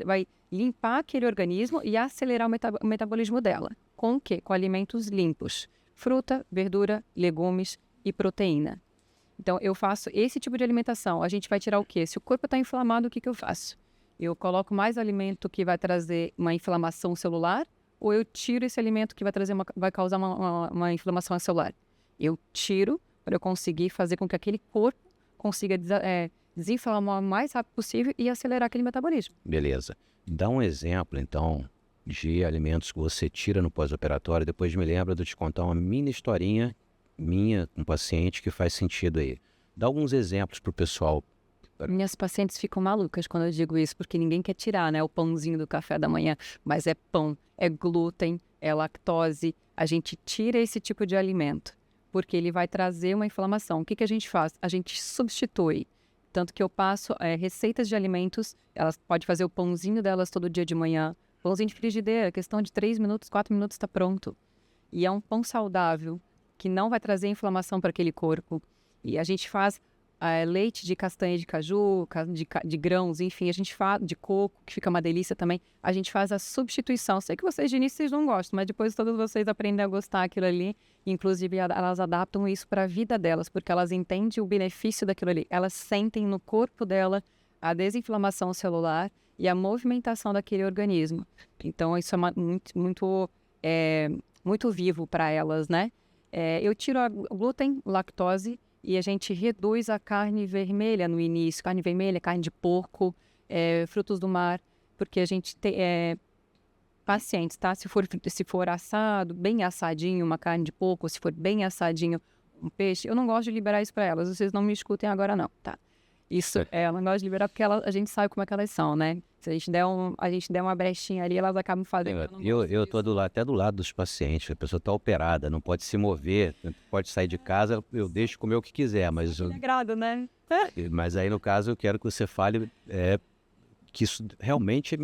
vai limpar aquele organismo e acelerar o metabolismo dela. Com o quê? Com alimentos limpos. Fruta, verdura, legumes e proteína. Então, eu faço esse tipo de alimentação. A gente vai tirar o quê? Se o corpo está inflamado, o que eu faço? Eu coloco mais alimento que vai trazer uma inflamação celular, ou eu tiro esse alimento que vai causar uma inflamação celular? Eu tiro para eu conseguir fazer com que aquele corpo consiga desinflamar o mais rápido possível e acelerar aquele metabolismo. Beleza. Dá um exemplo, então, de alimentos que você tira no pós-operatório. Depois me lembra de eu te contar uma mini historinha minha com um paciente que faz sentido aí. Dá alguns exemplos para o pessoal. Minhas pacientes ficam malucas quando eu digo isso, porque ninguém quer tirar, né, o pãozinho do café da manhã, mas é pão, é glúten, é lactose. A gente tira esse tipo de alimento, porque ele vai trazer uma inflamação. O que a gente faz? A gente substitui. Tanto que eu passo receitas de alimentos, elas podem fazer o pãozinho delas todo dia de manhã. Pãozinho de frigideira, questão de 3 minutos, 4 minutos está pronto. E é um pão saudável, que não vai trazer inflamação para aquele corpo. E a gente faz leite de castanha de caju, de grãos, enfim, a gente faz de coco, que fica uma delícia também. A gente faz a substituição. Sei que vocês de início vocês não gostam, mas depois todos vocês aprendem a gostar daquilo ali. Inclusive, elas adaptam isso para a vida delas, porque elas entendem o benefício daquilo ali. Elas sentem no corpo dela a desinflamação celular e a movimentação daquele organismo. Então, isso é muito vivo para elas, né? Eu tiro o glúten, lactose, e a gente reduz a carne vermelha no início. Carne vermelha, carne de porco, frutos do mar, porque a gente tem pacientes, tá? Se for assado, bem assadinho, uma carne de porco, se for bem assadinho, um peixe, eu não gosto de liberar isso para elas. Vocês não me escutem agora não, tá? Isso, eu não gosto de liberar porque a gente sabe como é que elas são, né? Se a gente der uma brechinha ali, elas acabam fazendo. Eu estou até do lado dos pacientes. A pessoa está operada, não pode se mover, não pode sair de casa. Eu deixo comer o que quiser, mas agrado, né? Mas aí no caso eu quero que você fale que isso realmente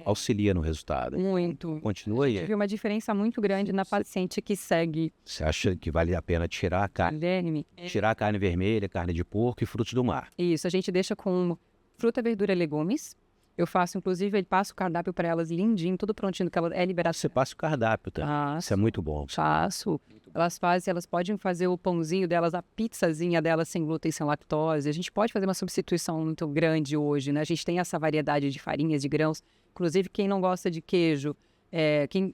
auxilia no resultado. Muito. Continua aí. Tive uma diferença muito grande na paciente que segue. Você acha que vale a pena tirar a carne? Tirar a carne vermelha, carne de porco e frutos do mar? Isso, a gente deixa com fruta, verdura e legumes. Eu faço, inclusive, passo o cardápio para elas lindinho, tudo prontinho, que ela é liberada. Você passa o cardápio, tá? Isso é muito bom. Faço. Elas podem fazer o pãozinho delas, a pizzazinha delas sem glúten, sem lactose. A gente pode fazer uma substituição muito grande hoje, né? A gente tem essa variedade de farinhas, de grãos. Inclusive, quem não gosta de queijo,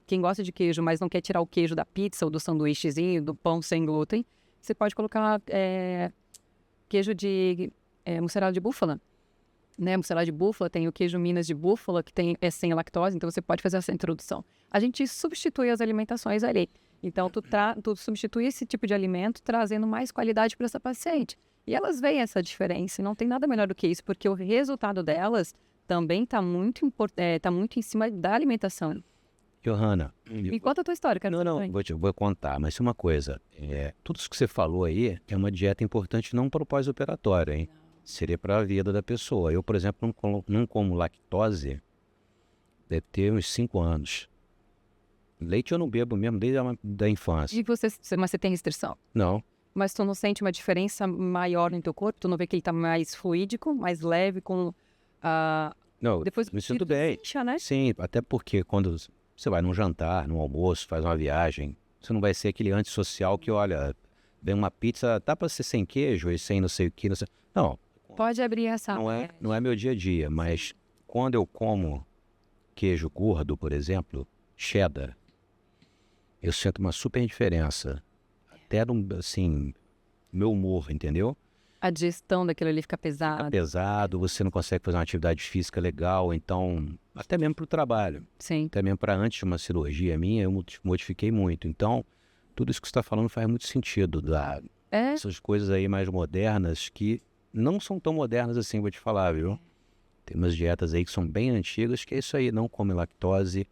Quem gosta de queijo, mas não quer tirar o queijo da pizza ou do sanduíchezinho, do pão sem glúten, você pode colocar queijo de mussarela de búfala. Né? Mussarela de búfala, tem o queijo Minas de búfala, que é sem lactose, então você pode fazer essa introdução. A gente substitui as alimentações ali. Então, tu substitui esse tipo de alimento, trazendo mais qualidade para essa paciente. E elas veem essa diferença, e não tem nada melhor do que isso, porque o resultado delas também está muito em cima da alimentação. Johanna. Me conta a tua história, cara. Não, vou contar, mas uma coisa, tudo isso que você falou aí é uma dieta importante não para o pós-operatório, hein? Seria para a vida da pessoa. Eu, por exemplo, não como lactose, deve ter uns 5 anos. Leite eu não bebo mesmo desde da infância. Mas você tem restrição? Não. Mas tu não sente uma diferença maior no teu corpo? Tu não vê que ele tá mais fluídico, mais leve, Não, depois me sinto bem. Incha, né? Sim, até porque quando você vai num jantar, num almoço, faz uma viagem, você não vai ser aquele antissocial que, olha, vem uma pizza, dá para ser sem queijo e sem não sei o que, não sei... Não. Pode abrir essa... Não é meu dia a dia, mas quando eu como queijo gordo, por exemplo, cheddar, eu sinto uma super diferença. Até, assim, meu humor, entendeu? A digestão daquilo ali fica pesada. Fica pesado, você não consegue fazer uma atividade física legal, então, até mesmo para o trabalho. Sim. Até mesmo para antes de uma cirurgia minha, eu modifiquei muito. Então, tudo isso que você está falando faz muito sentido. Essas coisas aí mais modernas que não são tão modernas assim, vou te falar, viu? Tem umas dietas aí que são bem antigas, que é isso aí, não come lactose,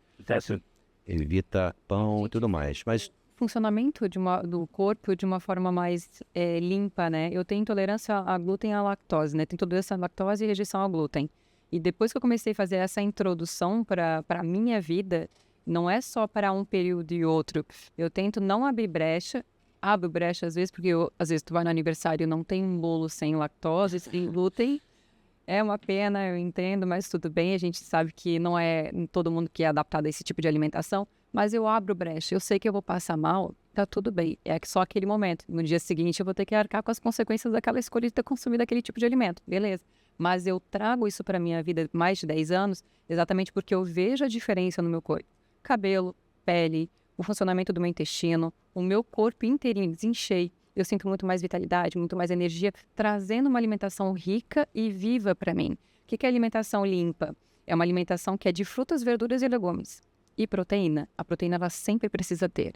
evita pão e tudo mais. Mas funcionamento do corpo de uma forma mais limpa, né? Eu tenho intolerância a glúten e à lactose, né? Tenho intolerância à lactose e rejeição ao glúten. E depois que eu comecei a fazer essa introdução para a minha vida, não é só para um período e outro. Eu tento não abrir brecha. Abro brecha às vezes, porque às vezes tu vai no aniversário e não tem um bolo sem lactose, sem glúten. É uma pena, eu entendo, mas tudo bem. A gente sabe que não é todo mundo que é adaptado a esse tipo de alimentação. Mas eu abro brecha. Eu sei que eu vou passar mal, tá tudo bem. É só aquele momento. No dia seguinte eu vou ter que arcar com as consequências daquela escolha de ter consumido aquele tipo de alimento. Beleza. Mas eu trago isso para minha vida mais de 10 anos exatamente porque eu vejo a diferença no meu corpo. Cabelo, pele, o funcionamento do meu intestino, o meu corpo inteirinho desinchei. Eu sinto muito mais vitalidade, muito mais energia, trazendo uma alimentação rica e viva para mim. O que é alimentação limpa? É uma alimentação que é de frutas, verduras e legumes. E proteína? A proteína ela sempre precisa ter.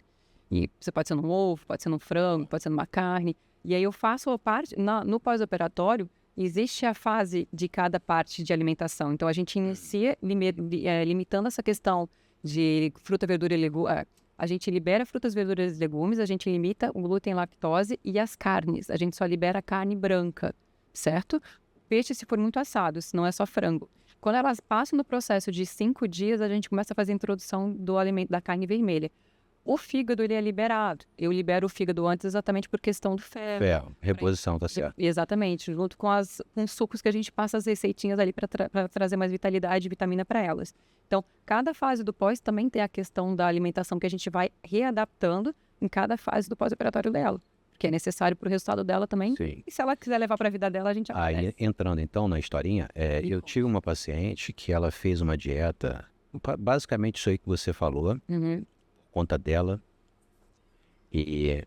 E você pode ser num ovo, pode ser num frango, pode ser numa carne. E aí eu faço a parte, no pós-operatório, existe a fase de cada parte de alimentação. Então a gente inicia limitando essa questão de fruta, verdura e legume. A gente libera frutas, verduras e legumes, a gente limita o glúten, lactose e as carnes. A gente só libera a carne branca, certo? Peixe se for muito assado, senão é só frango. Quando elas passam no processo de 5 dias, a gente começa a fazer a introdução do alimento da carne vermelha. O fígado, ele é liberado. Eu libero o fígado antes exatamente por questão do ferro. Ferro, reposição, tá certo. Exatamente, junto com os sucos que a gente passa as receitinhas ali para trazer mais vitalidade e vitamina para elas. Então, cada fase do pós também tem a questão da alimentação que a gente vai readaptando em cada fase do pós-operatório dela. Que é necessário para o resultado dela também. Sim. E se ela quiser levar para a vida dela, a gente Aí, entrando então na historinha, eu tive uma paciente que ela fez uma dieta, basicamente isso aí que você falou, Uhum. por conta dela, e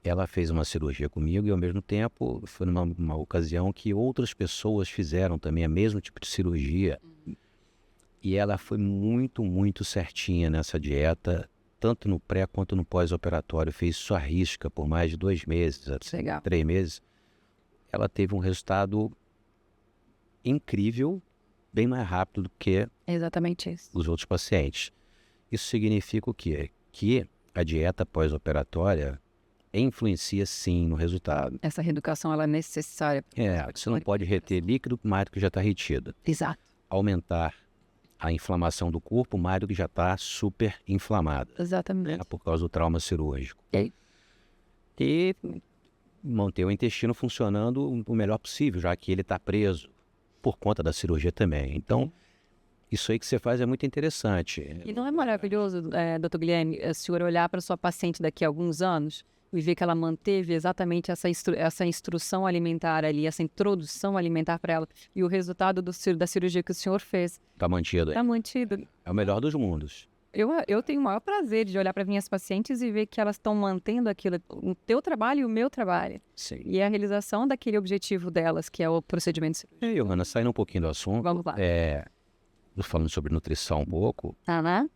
ela fez uma cirurgia comigo e ao mesmo tempo foi numa ocasião que outras pessoas fizeram também o mesmo tipo de cirurgia. E ela foi muito, muito certinha nessa dieta, tanto no pré quanto no pós-operatório. Fez isso à risca por mais de 2 meses, Legal. 3 meses. Ela teve um resultado incrível, bem mais rápido do que Exatamente isso. os outros pacientes. Isso significa o quê? Que a dieta pós-operatória influencia sim no resultado. Essa reeducação ela é necessária. Você não pode reter líquido mais do que já está retido. Exato. Aumentar a inflamação do corpo mais do que já está super inflamada. Exatamente. Por causa do trauma cirúrgico. E manter o intestino funcionando o melhor possível, já que ele está preso por conta da cirurgia também. Então, isso aí que você faz é muito interessante. E não é maravilhoso, doutor Guilherme, o senhor olhar para sua paciente daqui a alguns anos e ver que ela manteve exatamente essa instrução alimentar ali, essa introdução alimentar para ela, e o resultado da cirurgia que o senhor fez Está mantido. está mantido. É o melhor dos mundos. Eu tenho o maior prazer de olhar para minhas pacientes e ver que elas estão mantendo aquilo, o teu trabalho e o meu trabalho. Sim. E a realização daquele objetivo delas, que é o procedimento cirúrgico. Johanna, saindo um pouquinho do assunto, Vamos lá. falando sobre nutrição um pouco, Né?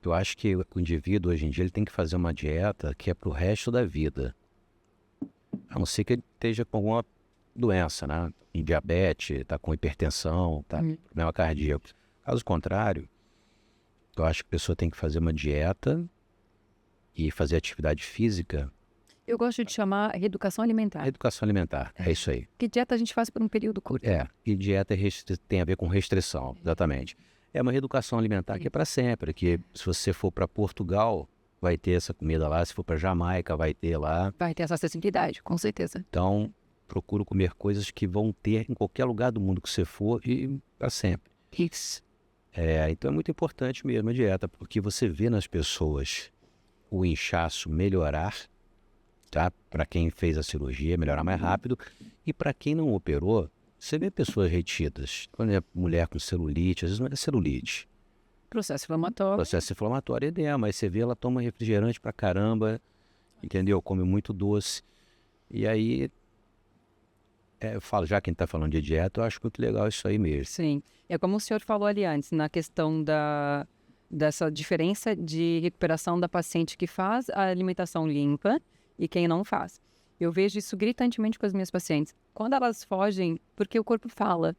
eu acho que o indivíduo hoje em dia ele tem que fazer uma dieta que é para o resto da vida. A não ser que ele esteja com alguma doença, né? Em diabetes, está com hipertensão, tá com problema cardíaco. Caso contrário, eu acho que a pessoa tem que fazer uma dieta e fazer atividade física. Eu gosto de chamar reeducação alimentar. Educação alimentar, é isso aí. Que dieta a gente faz por um período curto. E dieta tem a ver com restrição, exatamente. É uma reeducação alimentar que é para sempre, que se você for para Portugal, vai ter essa comida lá, se for para Jamaica, vai ter lá. Vai ter essa acessibilidade, com certeza. Então, procuro comer coisas que vão ter em qualquer lugar do mundo que você for e para sempre. Isso. Então é muito importante mesmo a dieta, porque você vê nas pessoas o inchaço melhorar, tá? Para quem fez a cirurgia, melhorar mais rápido. E para quem não operou, você vê pessoas retidas. Quando é mulher com celulite, às vezes não é celulite. Processo inflamatório. Processo inflamatório é edema. Aí você vê, ela toma refrigerante pra caramba, entendeu? Come muito doce. E aí, eu falo, já que a gente tá falando de dieta, eu acho muito legal isso aí mesmo. Sim. É como o senhor falou ali antes, na questão dessa diferença de recuperação da paciente que faz a alimentação limpa e quem não faz. Eu vejo isso gritantemente com as minhas pacientes. Quando elas fogem, porque o corpo fala.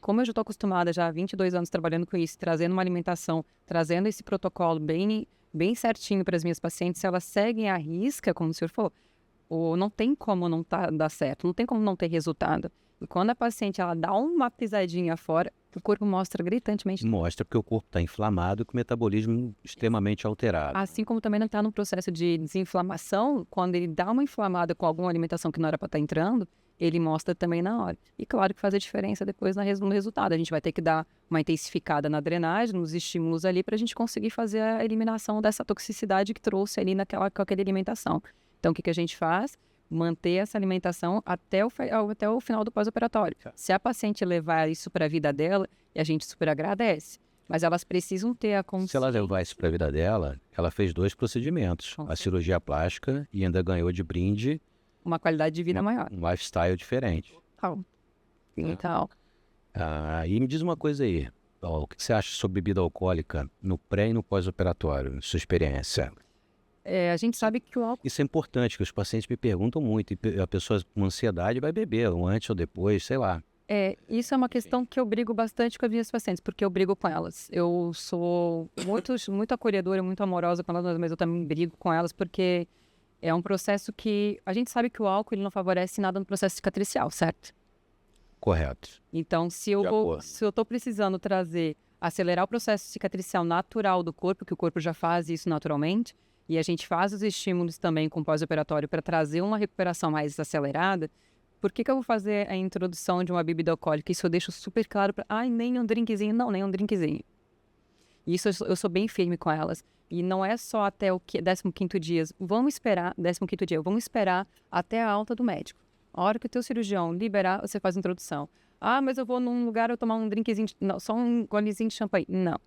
Como eu já estou acostumada já há 22 anos trabalhando com isso, trazendo uma alimentação, trazendo esse protocolo bem certinho para as minhas pacientes, se elas seguem à risca, como o senhor falou, não tem como não dar certo, não tem como não ter resultado. E quando a paciente ela dá uma pisadinha fora, o corpo mostra gritantemente. Mostra porque o corpo está inflamado e com o metabolismo extremamente alterado. Assim como também não está no processo de desinflamação, quando ele dá uma inflamada com alguma alimentação que não era para estar entrando, ele mostra também na hora. E claro que faz a diferença depois no resultado. A gente vai ter que dar uma intensificada na drenagem, nos estímulos ali, para a gente conseguir fazer a eliminação dessa toxicidade que trouxe ali com aquela alimentação. Então, o que a gente faz? Manter essa alimentação até o final do pós-operatório. Se a paciente levar isso para a vida dela, a gente super agradece. Mas elas precisam ter a consciência. Se ela levar isso para a vida dela, ela fez 2 procedimentos. A cirurgia plástica e ainda ganhou de brinde uma qualidade de vida maior. Um lifestyle diferente. Então. E me diz uma coisa aí. O que você acha sobre bebida alcoólica no pré e no pós-operatório? Sua experiência? A gente sabe que o álcool... Isso é importante, que os pacientes me perguntam muito. E a pessoa com ansiedade vai beber, ou antes ou depois, sei lá. Isso é uma questão que eu brigo bastante com as minhas pacientes, porque eu brigo com elas. Eu sou muito acolhedora, muito amorosa com elas, mas eu também brigo com elas, porque é um processo que... A gente sabe que o álcool ele não favorece nada no processo cicatricial, certo? Correto. Então, se eu estou precisando acelerar o processo cicatricial natural do corpo, que o corpo já faz isso naturalmente, e a gente faz os estímulos também com pós-operatório para trazer uma recuperação mais acelerada, por que eu vou fazer a introdução de uma bebida alcoólica? Isso eu deixo super claro para... nem um drinkzinho. Não, nem um drinkzinho. Isso eu sou bem firme com elas. E não é só até o 15º dia. Vamos esperar, 15º dia, vamos esperar até a alta do médico. A hora que o teu cirurgião liberar, você faz a introdução. Mas eu vou num lugar eu tomar um drinkzinho, não, só um golezinho de champanhe. Não.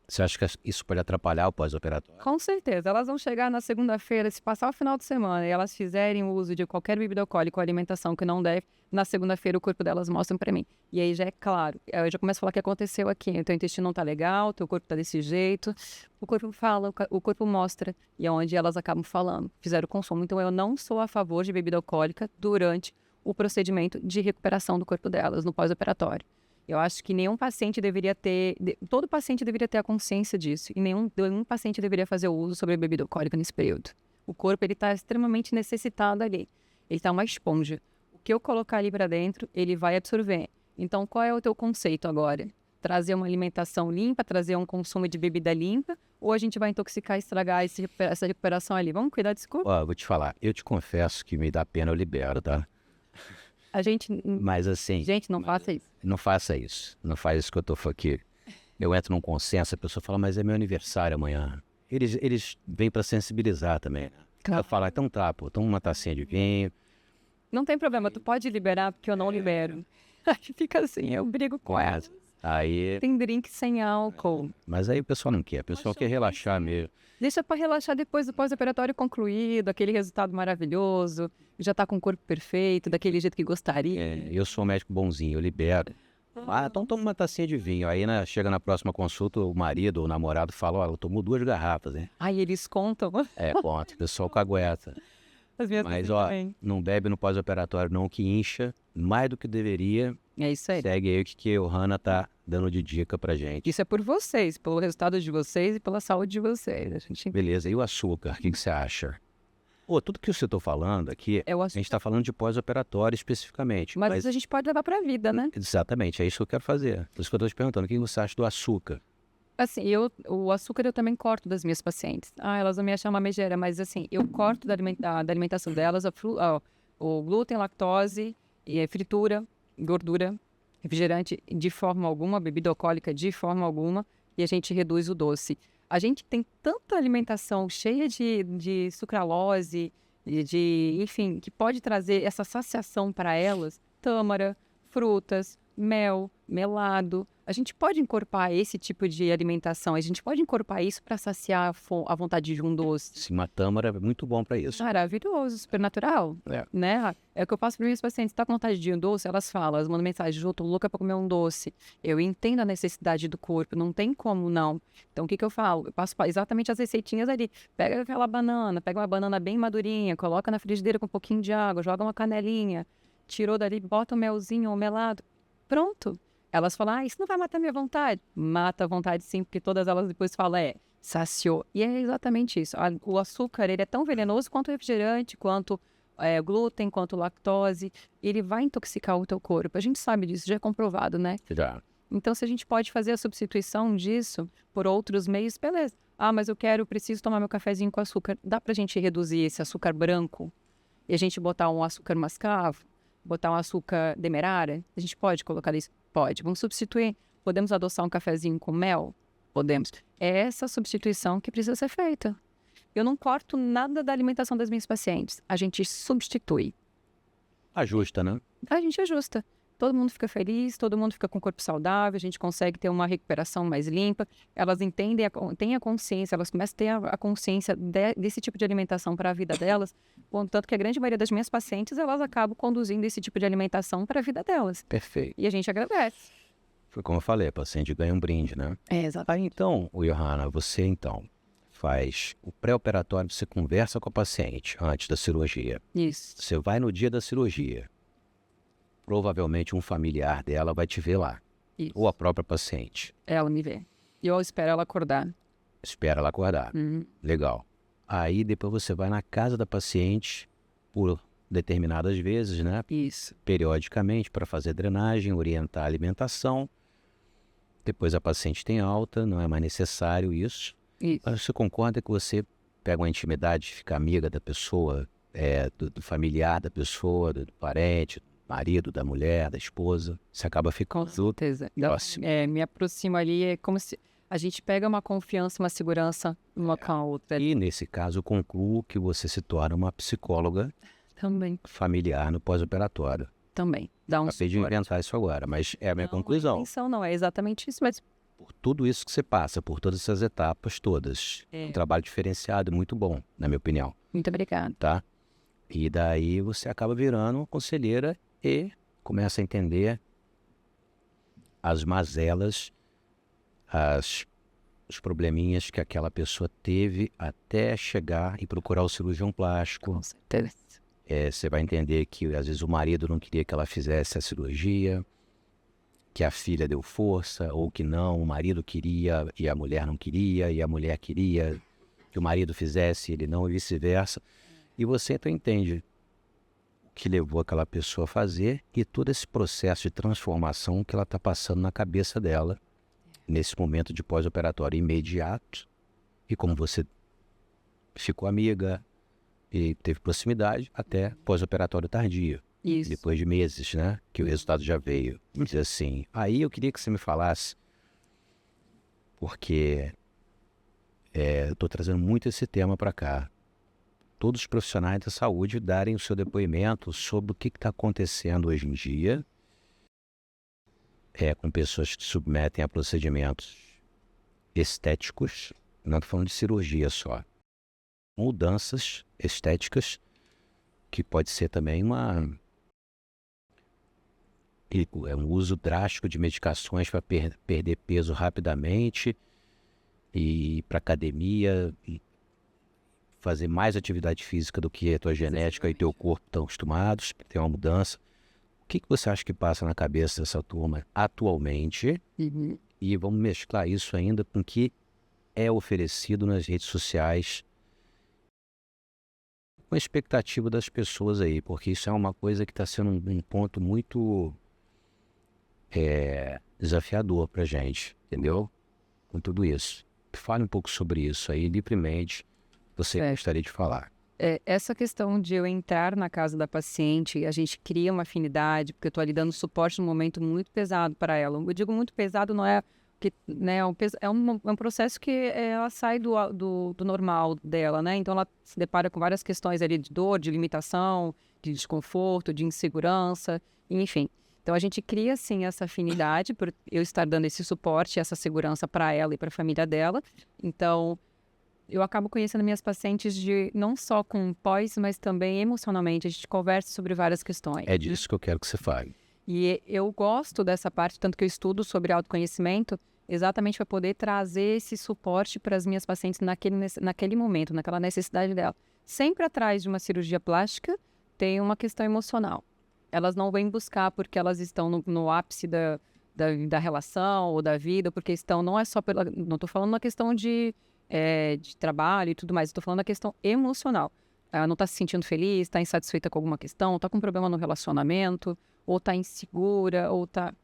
Você acha que isso pode atrapalhar o pós-operatório? Com certeza. Elas vão chegar na segunda-feira, se passar o final de semana e elas fizerem o uso de qualquer bebida alcoólica ou alimentação que não deve, na segunda-feira o corpo delas mostra para mim. E aí já é claro. Eu já começo a falar o que aconteceu aqui. O teu intestino não tá legal, o teu corpo tá desse jeito. O corpo fala, o corpo mostra. E é onde elas acabam falando. Fizeram o consumo. Então eu não sou a favor de bebida alcoólica durante o procedimento de recuperação do corpo delas no pós-operatório. Eu acho que nenhum paciente deveria ter... Todo paciente deveria ter a consciência disso. E nenhum paciente deveria fazer o uso sobre a bebida alcoólica nesse período. O corpo está extremamente necessitado ali. Ele está uma esponja. O que eu colocar ali para dentro, ele vai absorver. Então, qual é o teu conceito agora? Trazer uma alimentação limpa, trazer um consumo de bebida limpa? Ou a gente vai intoxicar e estragar essa recuperação ali? Vamos cuidar desse corpo? Vou te falar. Eu te confesso que me dá pena, eu libero, tá? Mas assim... Gente, não faça isso. Não faça isso. Não faz isso que eu tô aqui. Eu entro num consenso, a pessoa fala, mas é meu aniversário amanhã. Eles vêm para sensibilizar também, né? Claro. Eu falo, então tá, pô, toma uma tacinha de vinho. Não tem problema, tu pode liberar, porque eu não libero. Aí fica assim, eu brigo com elas. Aí, Tem drink sem álcool. mas aí o pessoal não quer, o pessoal quer relaxar mesmo. Deixa para relaxar depois do pós-operatório concluído, aquele resultado maravilhoso, já tá com o corpo perfeito, daquele jeito que gostaria. Eu sou um médico bonzinho, eu libero. Então toma uma tacinha de vinho. Aí chega na próxima consulta, o marido ou o namorado fala, eu tomo 2 garrafas, né? Aí eles contam. Ponto, o pessoal cagueta. As minhas Mas, coisas também. não bebe no pós-operatório não, que incha mais do que deveria. É isso aí. Segue aí o que o Hanna tá dando de dica pra gente. Isso é por vocês, pelo resultado de vocês e pela saúde de vocês. A gente Beleza, e o açúcar, o que você acha? Tudo que você tá falando aqui, é o a gente tá falando de pós-operatório especificamente. Mas a gente pode levar para a vida, né? Exatamente, é isso que eu quero fazer. Por isso que eu tô te perguntando, o que você acha do açúcar? Assim, o açúcar eu também corto das minhas pacientes. Elas vão me achar uma megera, mas assim, eu corto da alimentação delas o glúten, lactose, e fritura, gordura, refrigerante de forma alguma, bebida alcoólica de forma alguma, e a gente reduz o doce. A gente tem tanta alimentação cheia de sucralose, enfim, que pode trazer essa saciação para elas, tâmara, frutas, mel, melado. A gente pode encorpar esse tipo de alimentação, a gente pode encorpar isso para saciar a vontade de um doce. Sim, uma tâmara é muito bom para isso. Maravilhoso, super natural, né? É o que eu passo para minhas pacientes, tá com vontade de um doce? Elas falam, elas mandam mensagem, Ju, tô louca para comer um doce. Eu entendo a necessidade do corpo, não tem como não. Então, o que eu falo? Eu passo exatamente as receitinhas ali. Pega aquela banana, pega uma banana bem madurinha, coloca na frigideira com um pouquinho de água, joga uma canelinha, tirou dali, bota um melzinho ou melado. Pronto. Elas falam, isso não vai matar minha vontade. Mata a vontade sim, porque todas elas depois falam, saciou. E é exatamente isso. O açúcar, ele é tão venenoso quanto o refrigerante, quanto o glúten, quanto lactose. Ele vai intoxicar o teu corpo. A gente sabe disso, já é comprovado, né? Já. Então, se a gente pode fazer a substituição disso por outros meios, beleza. Mas preciso tomar meu cafezinho com açúcar. Dá pra gente reduzir esse açúcar branco e a gente botar um açúcar mascavo? Botar um açúcar demerara? A gente pode colocar isso? Pode. Vamos substituir? Podemos adoçar um cafezinho com mel? Podemos. É essa substituição que precisa ser feita. Eu não corto nada da alimentação das minhas pacientes. A gente substitui. Ajusta, né? A gente ajusta. Todo mundo fica feliz, todo mundo fica com o corpo saudável, a gente consegue ter uma recuperação mais limpa. Elas entendem, têm a consciência, elas começam a ter a consciência desse tipo de alimentação para a vida delas. Contanto que a grande maioria das minhas pacientes, elas acabam conduzindo esse tipo de alimentação para a vida delas. Perfeito. E a gente agradece. Foi como eu falei, a paciente ganha um brinde, né? Exato. Aí então, Johanna, você então faz o pré-operatório, você conversa com a paciente antes da cirurgia. Isso. Você vai no dia da cirurgia. Provavelmente um familiar dela vai te ver lá. Isso. Ou a própria paciente. Ela me vê. E eu espero ela acordar. Espera ela acordar. Legal. Aí depois você vai na casa da paciente por determinadas vezes, né? Isso. Periodicamente, para fazer drenagem, orientar a alimentação. Depois a paciente tem alta, não é mais necessário isso. Mas você concorda que você pega uma intimidade, fica amiga da pessoa, do familiar da pessoa, do parente, do marido, da mulher, da esposa? Você acaba ficando Com certeza. próximo. Me aproximo ali, é como se a gente pega uma confiança, uma segurança uma com a outra. E nesse caso eu concluo que você se torna uma psicóloga Também. familiar no pós-operatório. Também. Dá um Acabei de suporte. inventar isso agora, mas é a minha conclusão. Atenção, não é exatamente isso, mas Por tudo isso que você passa, por todas essas etapas todas. Um trabalho diferenciado, muito bom, na minha opinião, muito obrigada. tá? E daí você acaba virando uma conselheira e começa a entender as mazelas, os probleminhas que aquela pessoa teve até chegar e procurar o cirurgião plástico. Com certeza. Você vai entender que às vezes o marido não queria que ela fizesse a cirurgia, que a filha deu força, ou que não, o marido queria e a mulher não queria, e a mulher queria que o marido fizesse e ele não, e vice-versa. E você então entende o que levou aquela pessoa a fazer e todo esse processo de transformação que ela está passando na cabeça dela, nesse momento de pós-operatório imediato, e como você ficou amiga e teve proximidade até pós-operatório tardio. Isso. Depois de meses, né? Que o resultado já veio. Diz assim, aí eu queria que você me falasse, porque eu estou trazendo muito esse tema para cá. Todos os profissionais da saúde darem o seu depoimento sobre o que está acontecendo hoje em dia com pessoas que se submetem a procedimentos estéticos, não estou falando de cirurgia só, mudanças estéticas, que pode ser também um uso drástico de medicações para perder peso rapidamente, e ir para academia, e fazer mais atividade física do que a tua genética e teu corpo estão acostumados, tem uma mudança. O que você acha que passa na cabeça dessa turma atualmente? E vamos mesclar isso ainda com o que é oferecido nas redes sociais, com a expectativa das pessoas aí, porque isso é uma coisa que está sendo um ponto muito desafiador para a gente, entendeu? Com tudo isso. Fale um pouco sobre isso aí, livremente, você gostaria de falar. Essa questão de eu entrar na casa da paciente, a gente cria uma afinidade, porque eu estou ali dando suporte num momento muito pesado para ela. Eu digo muito pesado, não é que, né, é um processo que ela sai do normal dela, né? Então ela se depara com várias questões ali de dor, de limitação, de desconforto, de insegurança, enfim. Então a gente cria, sim, essa afinidade por eu estar dando esse suporte, essa segurança para ela e para a família dela. Então eu acabo conhecendo minhas pacientes não só com pós, mas também emocionalmente. A gente conversa sobre várias questões. É disso que eu quero que você fale. E eu gosto dessa parte, tanto que eu estudo sobre autoconhecimento, exatamente para poder trazer esse suporte para as minhas pacientes naquele momento, naquela necessidade dela. Sempre atrás de uma cirurgia plástica tem uma questão emocional. Elas não vêm buscar porque elas estão no ápice da relação ou da vida, porque não é só não estou falando uma questão de trabalho e tudo mais, estou falando da questão emocional. Ela não está se sentindo feliz, está insatisfeita com alguma questão, está com problema no relacionamento, ou está insegura, ou está...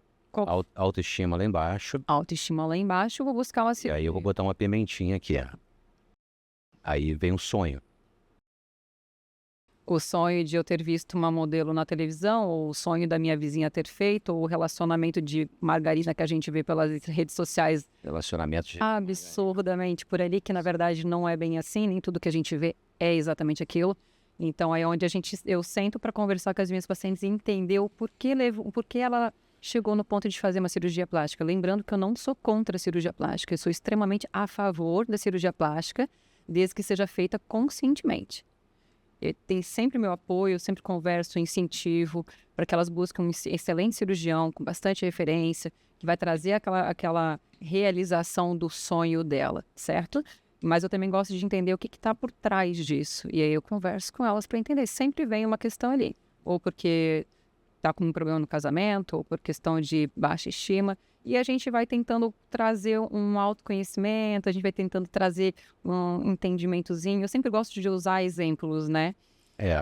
Autoestima lá embaixo. Autoestima lá embaixo, eu vou buscar uma cirurgia. E aí eu vou botar uma pimentinha aqui. Aí vem um sonho. O sonho de eu ter visto uma modelo na televisão, ou o sonho da minha vizinha ter feito, ou o relacionamento de margarina que a gente vê pelas redes sociais. Relacionamento de... absurdamente por ali, que na verdade não é bem assim, nem tudo que a gente vê é exatamente aquilo. Então é onde eu sento para conversar com as minhas pacientes e entender o porquê ela chegou no ponto de fazer uma cirurgia plástica. Lembrando que eu não sou contra a cirurgia plástica, eu sou extremamente a favor da cirurgia plástica, desde que seja feita conscientemente. Tem sempre meu apoio, eu sempre converso, incentivo para que elas busquem um excelente cirurgião com bastante referência, que vai trazer aquela realização do sonho dela, certo? Mas eu também gosto de entender o que está por trás disso. E aí eu converso com elas para entender. Sempre vem uma questão ali, ou porque está com um problema no casamento, ou por questão de baixa estima. E a gente vai tentando trazer um autoconhecimento, a gente vai tentando trazer um entendimentozinho. Eu sempre gosto de usar exemplos, né?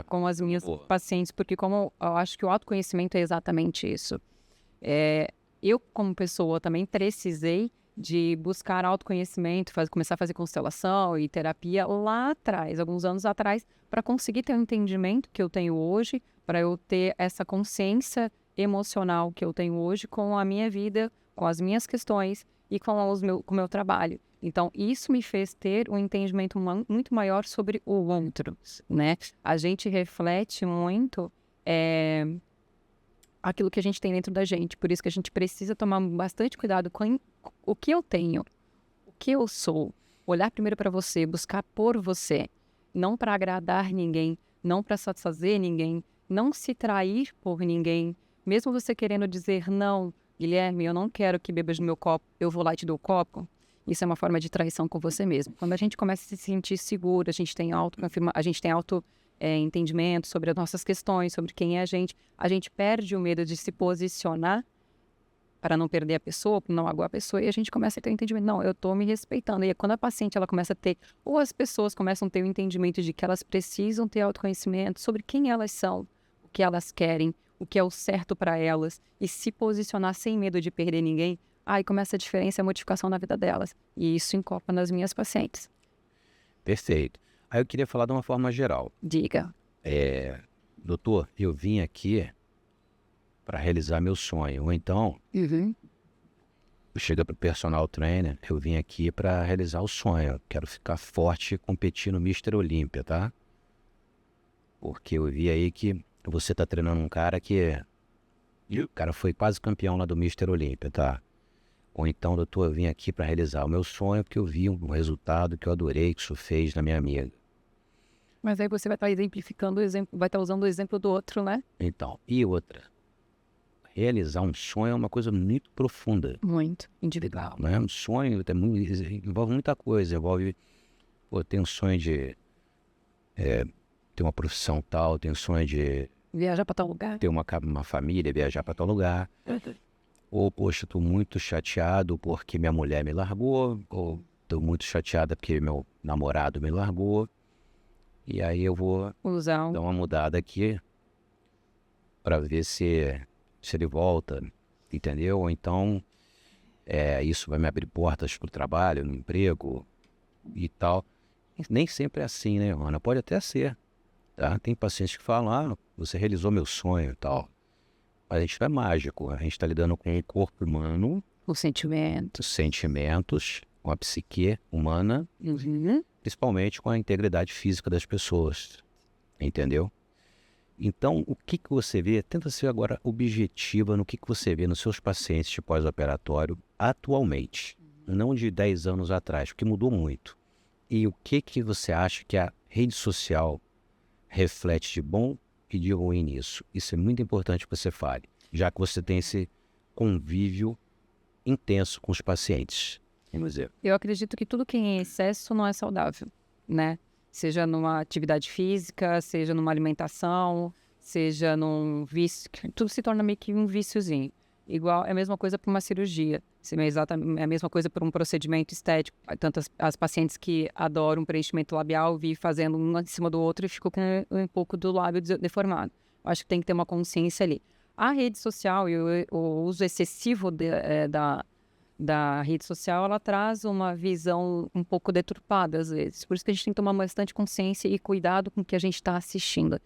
Com as minhas pacientes, porque como eu acho que o autoconhecimento é exatamente isso. Eu, como pessoa, também precisei de buscar autoconhecimento, começar a fazer constelação e terapia lá atrás, alguns anos atrás, para conseguir ter o entendimento que eu tenho hoje, para eu ter essa consciência emocional que eu tenho hoje com a minha vida, com as minhas questões e com o meu trabalho. Então, isso me fez ter um entendimento muito maior sobre o outro, né? A gente reflete muito aquilo que a gente tem dentro da gente. Por isso que a gente precisa tomar bastante cuidado com o que eu tenho, o que eu sou. Olhar primeiro para você, buscar por você. Não para agradar ninguém, não para satisfazer ninguém, não se trair por ninguém. Mesmo você querendo dizer, não, Guilherme, eu não quero que bebas do meu copo, eu vou lá e te dou o copo. Isso é uma forma de traição com você mesmo. Quando a gente começa a se sentir seguro, a gente tem entendimento sobre as nossas questões, sobre quem é a gente perde o medo de se posicionar para não perder a pessoa, para não magoar a pessoa, e a gente começa a ter o entendimento, não, eu estou me respeitando. E quando a paciente ela começa a ter, ou as pessoas começam a ter o entendimento de que elas precisam ter autoconhecimento sobre quem elas são, o que elas querem, o que é o certo para elas, e se posicionar sem medo de perder ninguém, aí começa a diferença e a modificação na vida delas. E isso encopa nas minhas pacientes. Perfeito. Aí eu queria falar de uma forma geral. Diga. Doutor, eu vim aqui para realizar meu sonho. Ou então, chega para o personal trainer, eu vim aqui para realizar o sonho. Eu quero ficar forte e competir no Mr. Olímpia, tá? Porque eu vi aí que você tá treinando um cara que E o cara foi quase campeão lá do Mister Olímpia, tá? Ou então, doutor, eu vim aqui para realizar o meu sonho porque eu vi um resultado que eu adorei que isso fez na minha amiga. Mas aí você vai estar exemplificando o exemplo, vai estar usando o exemplo do outro, né? Então, e outra, realizar um sonho é uma coisa muito profunda, Muito individual. né? Um sonho envolve muita coisa, envolve, pô, tem um sonho de ter uma profissão tal, tem um sonho de Viajar para tal lugar. ter uma família, viajar para tal lugar. Ou, poxa, estou muito chateado porque minha mulher me largou, ou estou muito chateada porque meu namorado me largou. E aí eu vou Usar dar uma mudada aqui para ver se ele volta, entendeu? Ou então isso vai me abrir portas para o trabalho, no emprego e tal. Nem sempre é assim, né, Ana? Pode até ser, tá? Tem pacientes que falam, você realizou meu sonho e tal. Mas a gente não é mágico, a gente está lidando com o corpo humano, o sentimento. os sentimentos, com a psique humana, principalmente com a integridade física das pessoas, entendeu? Então, o que você vê, tenta ser agora objetiva no que você vê nos seus pacientes de pós-operatório atualmente, não de 10 anos atrás, porque mudou muito. E o que você acha que a rede social reflete de bom e de ruim nisso? Isso é muito importante que você fale, já que você tem esse convívio intenso com os pacientes. Vamos dizer. Eu acredito que tudo que é em excesso não é saudável, né? Seja numa atividade física, seja numa alimentação, seja num vício, tudo se torna meio que um viciozinho. Igual, é a mesma coisa para uma cirurgia, é a mesma coisa para um procedimento estético. Tanto as pacientes que adoram preenchimento labial, vi fazendo um em cima do outro e ficam com um pouco do lábio deformado. Eu acho que tem que ter uma consciência ali. A rede social e o uso excessivo da rede social, ela traz uma visão um pouco deturpada às vezes. Por isso que a gente tem que tomar bastante consciência e cuidado com o que a gente está assistindo.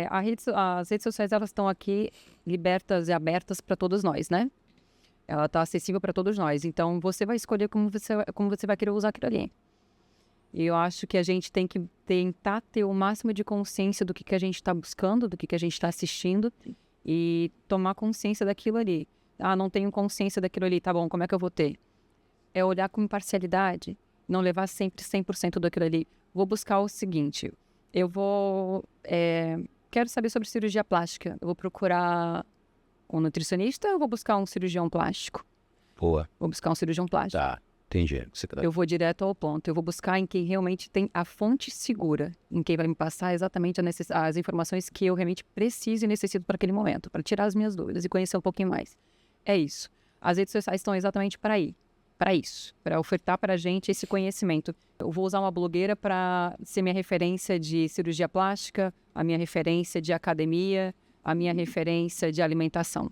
As redes sociais, elas estão aqui libertas e abertas para todos nós, né? Ela está acessível para todos nós. Então, você vai escolher como você vai querer usar aquilo ali. E eu acho que a gente tem que tentar ter o máximo de consciência do que a gente está buscando, do que a gente está assistindo e tomar consciência daquilo ali. Não tenho consciência daquilo ali, tá bom, como é que eu vou ter? É olhar com imparcialidade, não levar sempre 100% daquilo ali. Vou buscar o seguinte, quero saber sobre cirurgia plástica, eu vou procurar um nutricionista ou eu vou buscar um cirurgião plástico? Boa. Vou buscar um cirurgião plástico. Tá, entendi. Eu vou direto ao ponto, eu vou buscar em quem realmente tem a fonte segura, em quem vai me passar exatamente as informações que eu realmente preciso e necessito para aquele momento, para tirar as minhas dúvidas e conhecer um pouquinho mais. É isso. As redes sociais estão exatamente para isso, para ofertar para a gente esse conhecimento. Eu vou usar uma blogueira para ser minha referência de cirurgia plástica, a minha referência de academia, a minha referência de alimentação.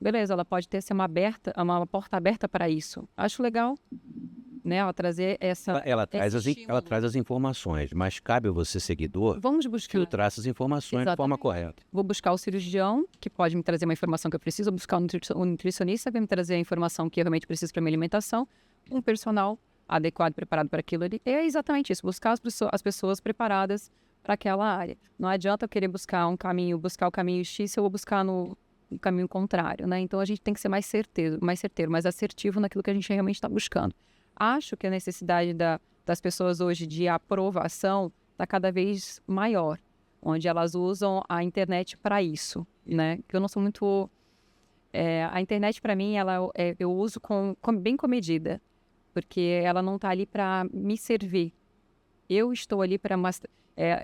Beleza, ela pode ter uma porta aberta para isso. Acho legal, né? Ela trazer Ela traz as informações, mas cabe a você, seguidor, vamos buscar. filtrar essas informações de forma correta. Vou buscar o cirurgião, que pode me trazer uma informação que eu preciso, vou buscar um nutricionista, que vai me trazer a informação que eu realmente preciso para minha alimentação, um personal adequado, preparado para aquilo ali. É exatamente isso, buscar as pessoas preparadas para aquela área. Não adianta eu querer buscar o caminho X se eu vou buscar no caminho contrário, né? Então a gente tem que ser mais certeiro, mais assertivo naquilo que a gente realmente está buscando. Acho que a necessidade das pessoas hoje de aprovação está cada vez maior, onde elas usam a internet para isso, né? Que eu não sou muito... a internet, para mim, eu uso bem comedida, porque ela não está ali para me servir. Eu estou ali para...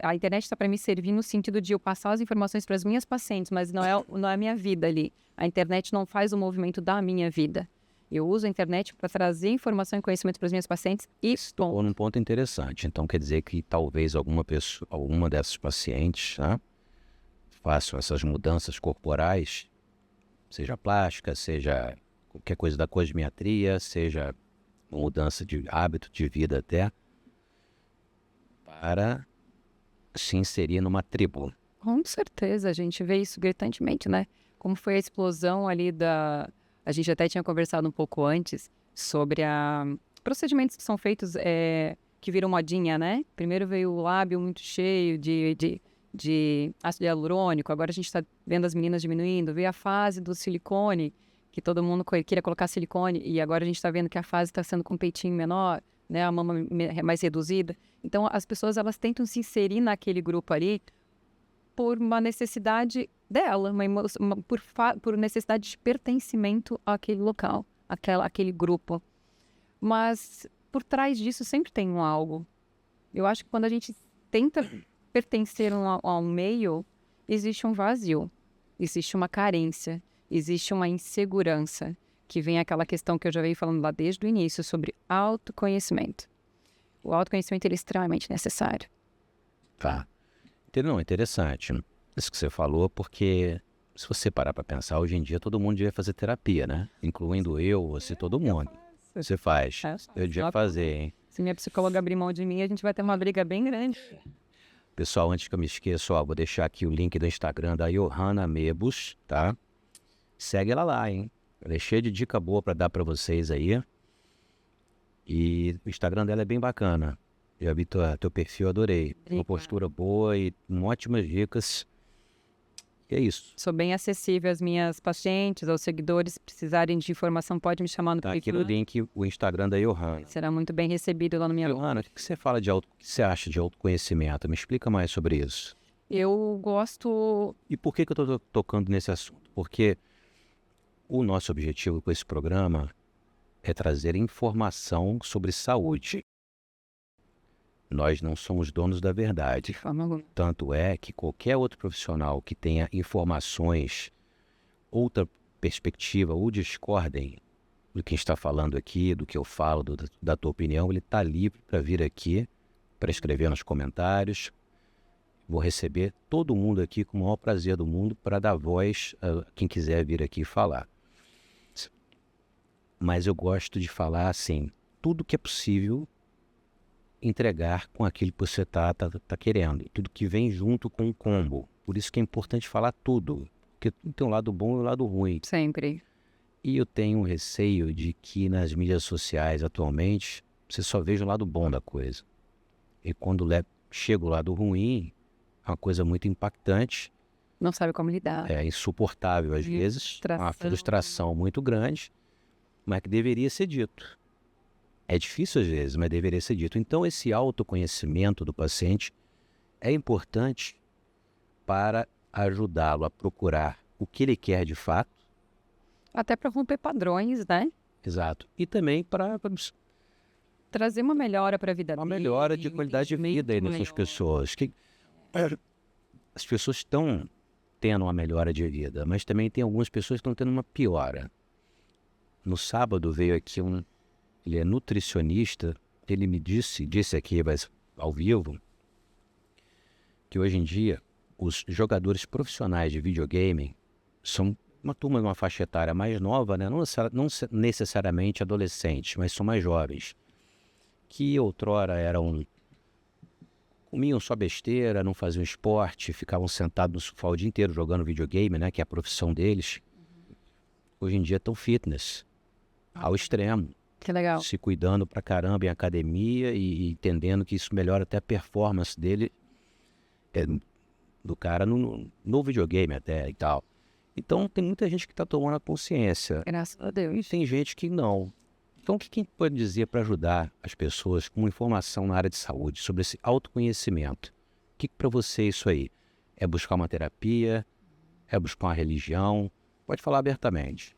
a internet está para me servir no sentido de eu passar as informações para as minhas pacientes, mas não é a minha vida ali. A internet não faz o movimento da minha vida. Eu uso a internet para trazer informação e conhecimento para as minhas pacientes e Tocou num ponto interessante. Então, quer dizer que talvez alguma dessas pacientes, né, façam essas mudanças corporais, seja plástica, seja qualquer coisa da cosmiatria, seja uma mudança de hábito de vida até, para se inserir numa tribo. Com certeza, a gente vê isso gritantemente, né? Como foi a explosão ali A gente até tinha conversado um pouco antes sobre procedimentos que são feitos que viram modinha, né? Primeiro veio o lábio muito cheio de de ácido hialurônico, agora a gente está vendo as meninas diminuindo, veio a fase do silicone, que todo mundo queria colocar silicone, e agora a gente está vendo que a fase está sendo com peitinho menor, né, a mama mais reduzida. Então, as pessoas, elas tentam se inserir naquele grupo ali por uma necessidade dela, por necessidade de pertencimento àquele local, àquele grupo. Mas, por trás disso, sempre tem um algo. Eu acho que quando a gente tenta pertencer a um meio, existe um vazio, existe uma carência, existe uma insegurança, que vem aquela questão que eu já venho falando lá desde o início, sobre autoconhecimento. O autoconhecimento ele é extremamente necessário. Tá. Não, interessante isso que você falou, porque se você parar para pensar, hoje em dia todo mundo devia fazer terapia, né? Incluindo eu, você, todo mundo. Você faz. Eu devia fazer, hein? Se minha psicóloga abrir mão de mim, a gente vai ter uma briga bem grande. Pessoal, antes que eu me esqueça, ó, vou deixar aqui o link do Instagram da Johanna Mebus, tá? Segue ela lá, hein? Ela é cheia de dica boa para dar para vocês aí. E o Instagram dela é bem bacana. Já vi teu perfil, adorei. Uma postura boa e ótimas dicas. E é isso. Sou bem acessível às minhas pacientes, aos seguidores. Se precisarem de informação, pode me chamar no Tá aqui no link o Instagram da Johanna. Será muito bem recebido lá no minha... Johanna, o que você fala o que você acha de autoconhecimento? Me explica mais sobre isso. Eu gosto... E por que eu estou tocando nesse assunto? Porque o nosso objetivo com esse programa é trazer informação sobre saúde. Nós não somos donos da verdade. De forma alguma. Tanto é que qualquer outro profissional que tenha informações, outra perspectiva ou discordem do que está falando aqui, do que eu falo, da tua opinião, ele está livre para vir aqui, para escrever nos comentários. Vou receber todo mundo aqui com o maior prazer do mundo para dar voz a quem quiser vir aqui falar. Mas eu gosto de falar assim, tudo que é possível entregar com aquilo que você tá querendo. Tudo que vem junto com o combo. Por isso que é importante falar tudo. Porque tem um lado bom e um lado ruim. Sempre. E eu tenho um receio de que nas mídias sociais atualmente, você só veja o lado bom da coisa. E quando chega o lado ruim, é uma coisa muito impactante. Não sabe como lidar. É insuportável às vezes. Uma frustração muito grande. Mas que deveria ser dito. É difícil às vezes, mas deveria ser dito. Então, esse autoconhecimento do paciente é importante para ajudá-lo a procurar o que ele quer de fato. Até para romper padrões, né? Exato. E também para trazer uma melhora para a vida dele. Uma melhora de qualidade de vida aí nessas pessoas. As pessoas estão tendo uma melhora de vida, mas também tem algumas pessoas que estão tendo uma piora. No sábado veio aqui ele é nutricionista, ele me disse aqui, mas ao vivo, que hoje em dia os jogadores profissionais de videogame são uma turma de uma faixa etária mais nova, né? Não necessariamente adolescentes, mas são mais jovens, que outrora comiam só besteira, não faziam esporte, ficavam sentados no sofá o dia inteiro jogando videogame, né? Que é a profissão deles. Hoje em dia estão fitness, ao extremo. Que legal. Se cuidando pra caramba em academia e entendendo que isso melhora até a performance dele, do cara no videogame até e tal. Então tem muita gente que está tomando a consciência. Graças a Deus. E tem gente que não. Então o que a gente pode dizer para ajudar as pessoas com informação na área de saúde sobre esse autoconhecimento? O que para você é isso aí? É buscar uma terapia? É buscar uma religião? Pode falar abertamente.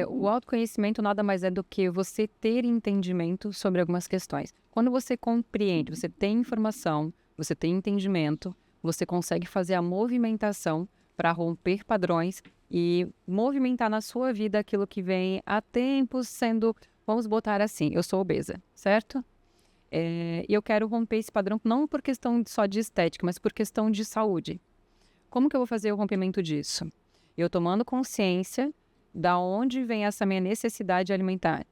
O autoconhecimento nada mais é do que você ter entendimento sobre algumas questões. Quando você compreende, você tem informação, você tem entendimento, você consegue fazer a movimentação para romper padrões e movimentar na sua vida aquilo que vem há tempos sendo, vamos botar assim, eu sou obesa, certo? E eu quero romper esse padrão não por questão só de estética, mas por questão de saúde. Como que eu vou fazer o rompimento disso? Eu tomando consciência da onde vem essa minha necessidade alimentar.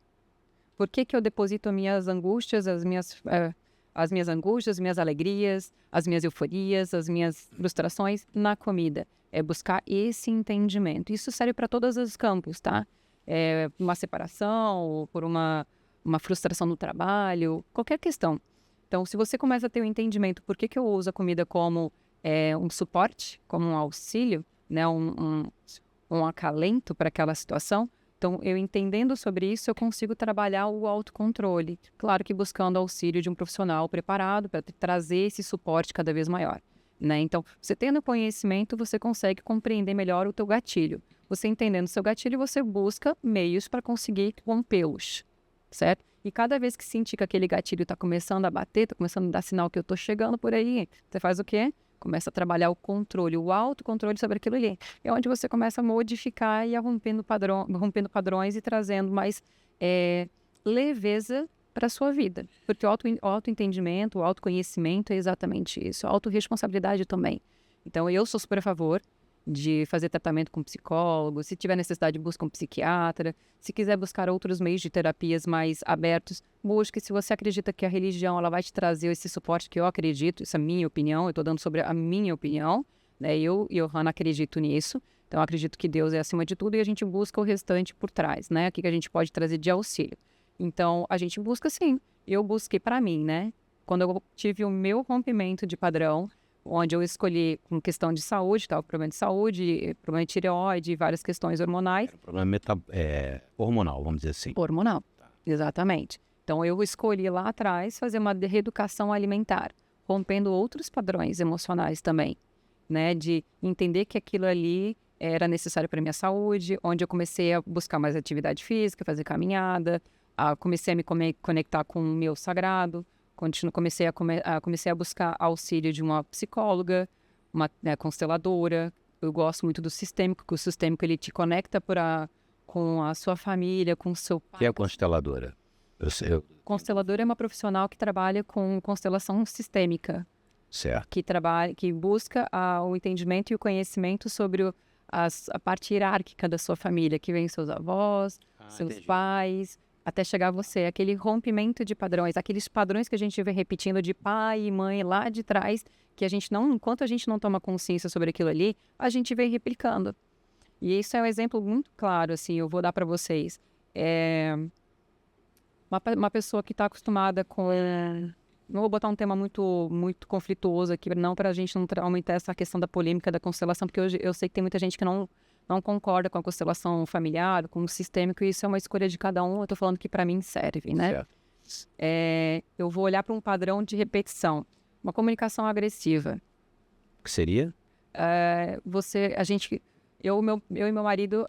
Por que eu deposito as minhas angústias, as minhas angústias, as minhas alegrias, as minhas euforias, as minhas frustrações na comida? É buscar esse entendimento. Isso serve para todos os campos, tá? Uma separação, por uma frustração no trabalho, qualquer questão. Então, se você começa a ter um entendimento por que eu uso a comida como um suporte, como um auxílio, né, um acalento para aquela situação. Então, eu entendendo sobre isso, eu consigo trabalhar o autocontrole. Claro que buscando auxílio de um profissional preparado para trazer esse suporte cada vez maior, né? Então, você tendo conhecimento, você consegue compreender melhor o teu gatilho. Você entendendo o seu gatilho, você busca meios para conseguir rompê-los, certo? E cada vez que sentir que aquele gatilho está começando a bater, está começando a dar sinal que eu estou chegando por aí, você faz o quê? Começa a trabalhar o controle, o autocontrole sobre aquilo ali. É onde você começa a modificar e a rompendo padrões e trazendo mais leveza para a sua vida. Porque o autoentendimento, o autoconhecimento é exatamente isso. A autorresponsabilidade também. Então, eu sou super a favor de fazer tratamento com psicólogo. Se tiver necessidade, busca um psiquiatra. Se quiser buscar outros meios de terapias mais abertos, busque. Se você acredita que a religião ela vai te trazer esse suporte, que eu acredito, isso é a minha opinião, eu estou dando sobre a minha opinião, né? Eu e Johanna acredito nisso. Então, eu acredito que Deus é acima de tudo e a gente busca o restante por trás, né? O que a gente pode trazer de auxílio. Então, a gente busca sim. Eu busquei para mim, né? Quando eu tive o meu rompimento de padrão, onde eu escolhi com questão de saúde, tá? O problema de saúde, problema de tireoide, várias questões hormonais. Era um problema hormonal, vamos dizer assim. Hormonal, exatamente. Então, eu escolhi lá atrás fazer uma reeducação alimentar, rompendo outros padrões emocionais também, né? De entender que aquilo ali era necessário para minha saúde, onde eu comecei a buscar mais atividade física, fazer caminhada, comecei a me conectar com o meu sagrado, comecei a buscar auxílio de uma psicóloga, uma consteladora. Eu gosto muito do sistêmico, porque o sistêmico ele te conecta com a sua família, com o seu pai. O que é a consteladora? Consteladora é uma profissional que trabalha com constelação sistêmica. Certo. Que busca o entendimento e o conhecimento sobre a parte hierárquica da sua família, que vem seus avós, seus pais, até chegar a você. Aquele rompimento de padrões, aqueles padrões que a gente vem repetindo de pai e mãe lá de trás, que enquanto a gente não toma consciência sobre aquilo ali, a gente vem replicando. E isso é um exemplo muito claro, assim, eu vou dar para vocês. Uma pessoa que está acostumada com... Não vou botar um tema muito, muito conflituoso aqui, não para a gente não aumentar essa questão da polêmica da constelação, porque hoje eu sei que tem muita gente que não concorda com a constelação familiar, com o sistêmico, e isso é uma escolha de cada um. Eu estou falando que para mim serve, né? Eu vou olhar para um padrão de repetição, uma comunicação agressiva. O que seria? Eu e meu marido,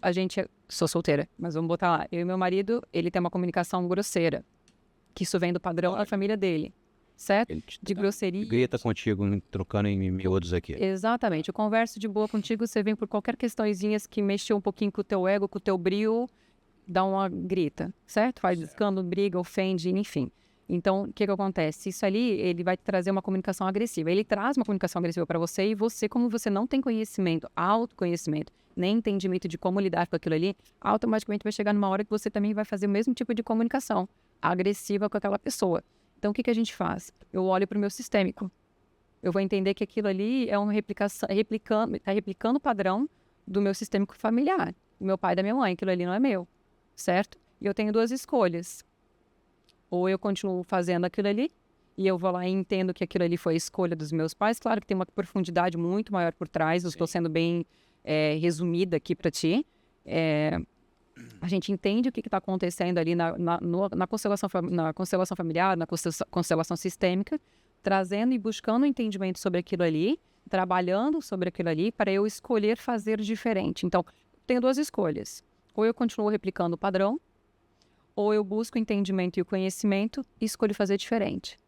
sou solteira, mas vamos botar lá. Eu e meu marido, ele tem uma comunicação grosseira, que isso vem do padrão da família dele. Certo? De grosseria. Grita contigo, trocando em miúdos aqui. Exatamente. Eu converso de boa contigo, você vem por qualquer questõezinhas que mexeu um pouquinho com o teu ego, com o teu brio, dá uma grita, certo? Faz escândalo, briga, ofende, enfim. Então, o que acontece? Isso ali, ele vai trazer uma comunicação agressiva. Ele traz uma comunicação agressiva para você e você, como você não tem conhecimento, autoconhecimento, nem entendimento de como lidar com aquilo ali, automaticamente vai chegar numa hora que você também vai fazer o mesmo tipo de comunicação agressiva com aquela pessoa. Então, o que a gente faz? Eu olho para o meu sistêmico. Eu vou entender que aquilo ali é uma replicação, está replicando o padrão do meu sistêmico familiar. Do meu pai e da minha mãe. Aquilo ali não é meu, certo? E eu tenho duas escolhas. Ou eu continuo fazendo aquilo ali, e eu vou lá e entendo que aquilo ali foi a escolha dos meus pais. Claro que tem uma profundidade muito maior por trás. Eu estou sendo bem resumida aqui para ti. A gente entende o que está acontecendo ali na constelação familiar, na constelação sistêmica, trazendo e buscando entendimento sobre aquilo ali, trabalhando sobre aquilo ali, para eu escolher fazer diferente. Então, tenho duas escolhas. Ou eu continuo replicando o padrão, ou eu busco o entendimento e o conhecimento e escolho fazer diferente.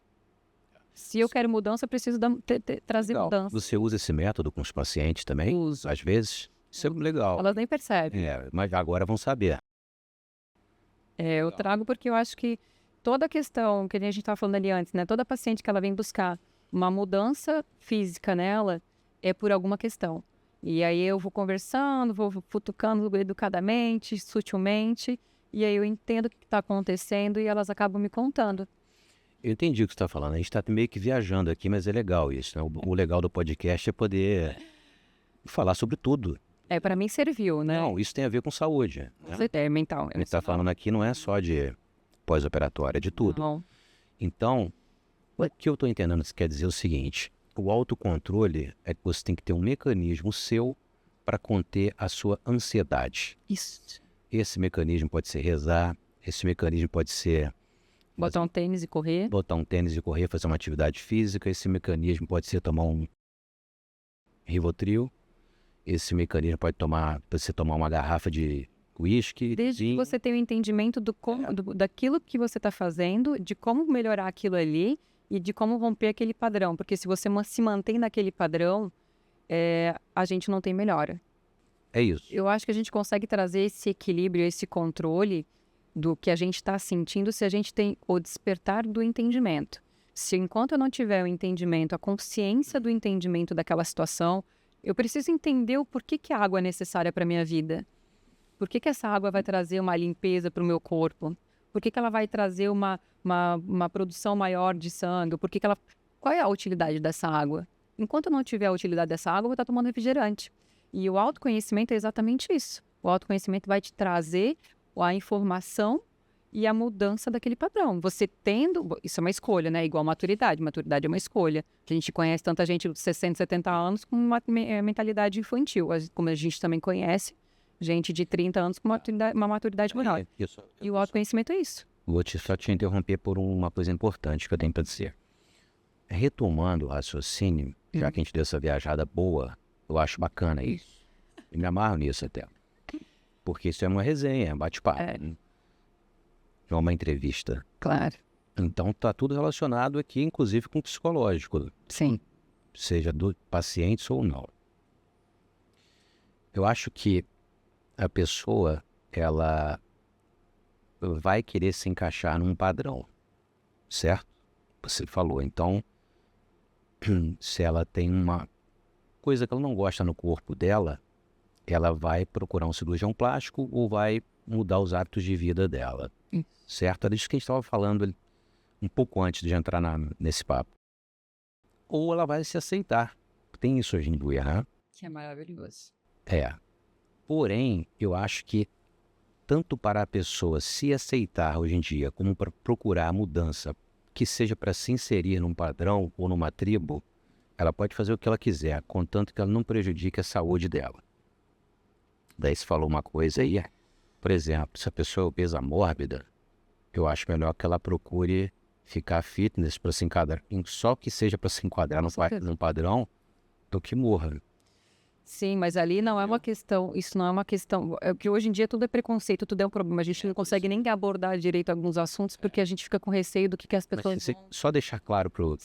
Se eu quero mudança, eu preciso trazer mudança. Você usa esse método com os pacientes também? Uso. Às vezes? Isso é legal. Elas nem percebem. Mas agora vão saber. Eu trago porque eu acho que toda a questão que a gente estava falando ali antes, né? Toda paciente que ela vem buscar uma mudança física nela é por alguma questão. E aí eu vou conversando, vou futucando educadamente, sutilmente, e aí eu entendo o que está acontecendo e elas acabam me contando. Eu entendi o que você está falando. A gente está meio que viajando aqui, mas é legal isso, né? O legal do podcast é poder falar sobre tudo. Para mim serviu, né? Não, isso tem a ver com saúde. Né? É mental. A gente está falando aqui não é só de pós-operatório, é de tudo. Não. Então, o que eu estou entendendo que quer dizer o seguinte, O autocontrole é que você tem que ter um mecanismo seu para conter a sua ansiedade. Isso. Esse mecanismo pode ser rezar, esse mecanismo pode ser Botar um tênis e correr. botar um tênis e correr, fazer uma atividade física, esse mecanismo pode ser tomar um Rivotril, esse mecanismo pode você tomar uma garrafa de uísque, Desde que vinho. você tenha o entendimento daquilo que você está fazendo, de como melhorar aquilo ali e de como romper aquele padrão. Porque se você se mantém naquele padrão, a gente não tem melhora. É isso. Eu acho que a gente consegue trazer esse equilíbrio, esse controle do que a gente está sentindo se a gente tem o despertar do entendimento. Se enquanto eu não tiver o entendimento, a consciência do entendimento daquela situação, eu preciso entender o porquê que a água é necessária para a minha vida. Por que essa água vai trazer uma limpeza para o meu corpo? Por que ela vai trazer uma produção maior de sangue? Qual é a utilidade dessa água? Enquanto eu não tiver a utilidade dessa água, eu vou estar tomando refrigerante. E o autoconhecimento é exatamente isso. O autoconhecimento vai te trazer a informação e a mudança daquele padrão. Você tendo... Isso é uma escolha, né? Igual maturidade. Maturidade é uma escolha. A gente conhece tanta gente de 60, 70 anos com uma mentalidade infantil. Como a gente também conhece gente de 30 anos com uma maturidade menor. E o autoconhecimento é isso. Vou só te interromper por uma coisa importante que eu tenho para dizer. Retomando o raciocínio, já que a gente deu essa viajada boa, eu acho bacana isso. Eu me amarro nisso até. Porque isso é uma resenha, um bate-papo. É uma entrevista. Claro. Então tá tudo relacionado aqui, inclusive com o psicológico. Sim. Seja do paciente ou não. Eu acho que a pessoa, ela vai querer se encaixar num padrão, certo? Você falou. Então, se ela tem uma coisa que ela não gosta no corpo dela, ela vai procurar um cirurgião plástico ou vai mudar os hábitos de vida dela, certo? Era isso que a gente estava falando um pouco antes de entrar nesse papo. Ou ela vai se aceitar. Tem isso hoje em dia, né? Que é maravilhoso. Porém, eu acho que tanto para a pessoa se aceitar hoje em dia, como para procurar a mudança, que seja para se inserir num padrão ou numa tribo, ela pode fazer o que ela quiser, contanto que ela não prejudique a saúde dela. Daí você falou uma coisa aí, por exemplo, se a pessoa é obesa mórbida, eu acho melhor que ela procure ficar fitness para se enquadrar, só que seja para se enquadrar num padrão, do que morra. Sim, mas ali não é uma questão, isso não é uma questão, é que hoje em dia tudo é preconceito, tudo é um problema, a gente não consegue nem abordar direito alguns assuntos porque a gente fica com receio do que as pessoas vão... Só deixar claro pro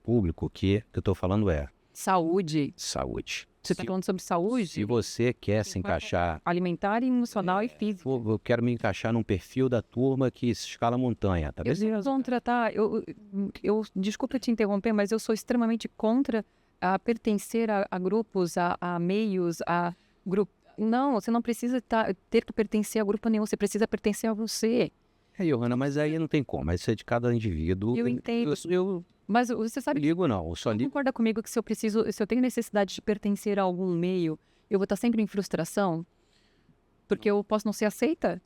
público que eu estou falando é... Saúde. Você está falando sobre saúde? Se você quer se encaixar... Alimentar, emocional e físico. Eu quero me encaixar num perfil da turma que escala montanha, tá? Eu sou contra, tá? Desculpa te interromper, mas eu sou extremamente contra a pertencer a grupos, a meios, a grupos. Não, você não precisa ter que pertencer a grupo nenhum, você precisa pertencer a você. Johanna, mas aí não tem como, isso é de cada indivíduo. Eu entendo. Mas você sabe... Ligo não, eu só ligo... Concorda comigo que se eu tenho necessidade de pertencer a algum meio, eu vou estar sempre em frustração? Porque eu posso não ser aceita?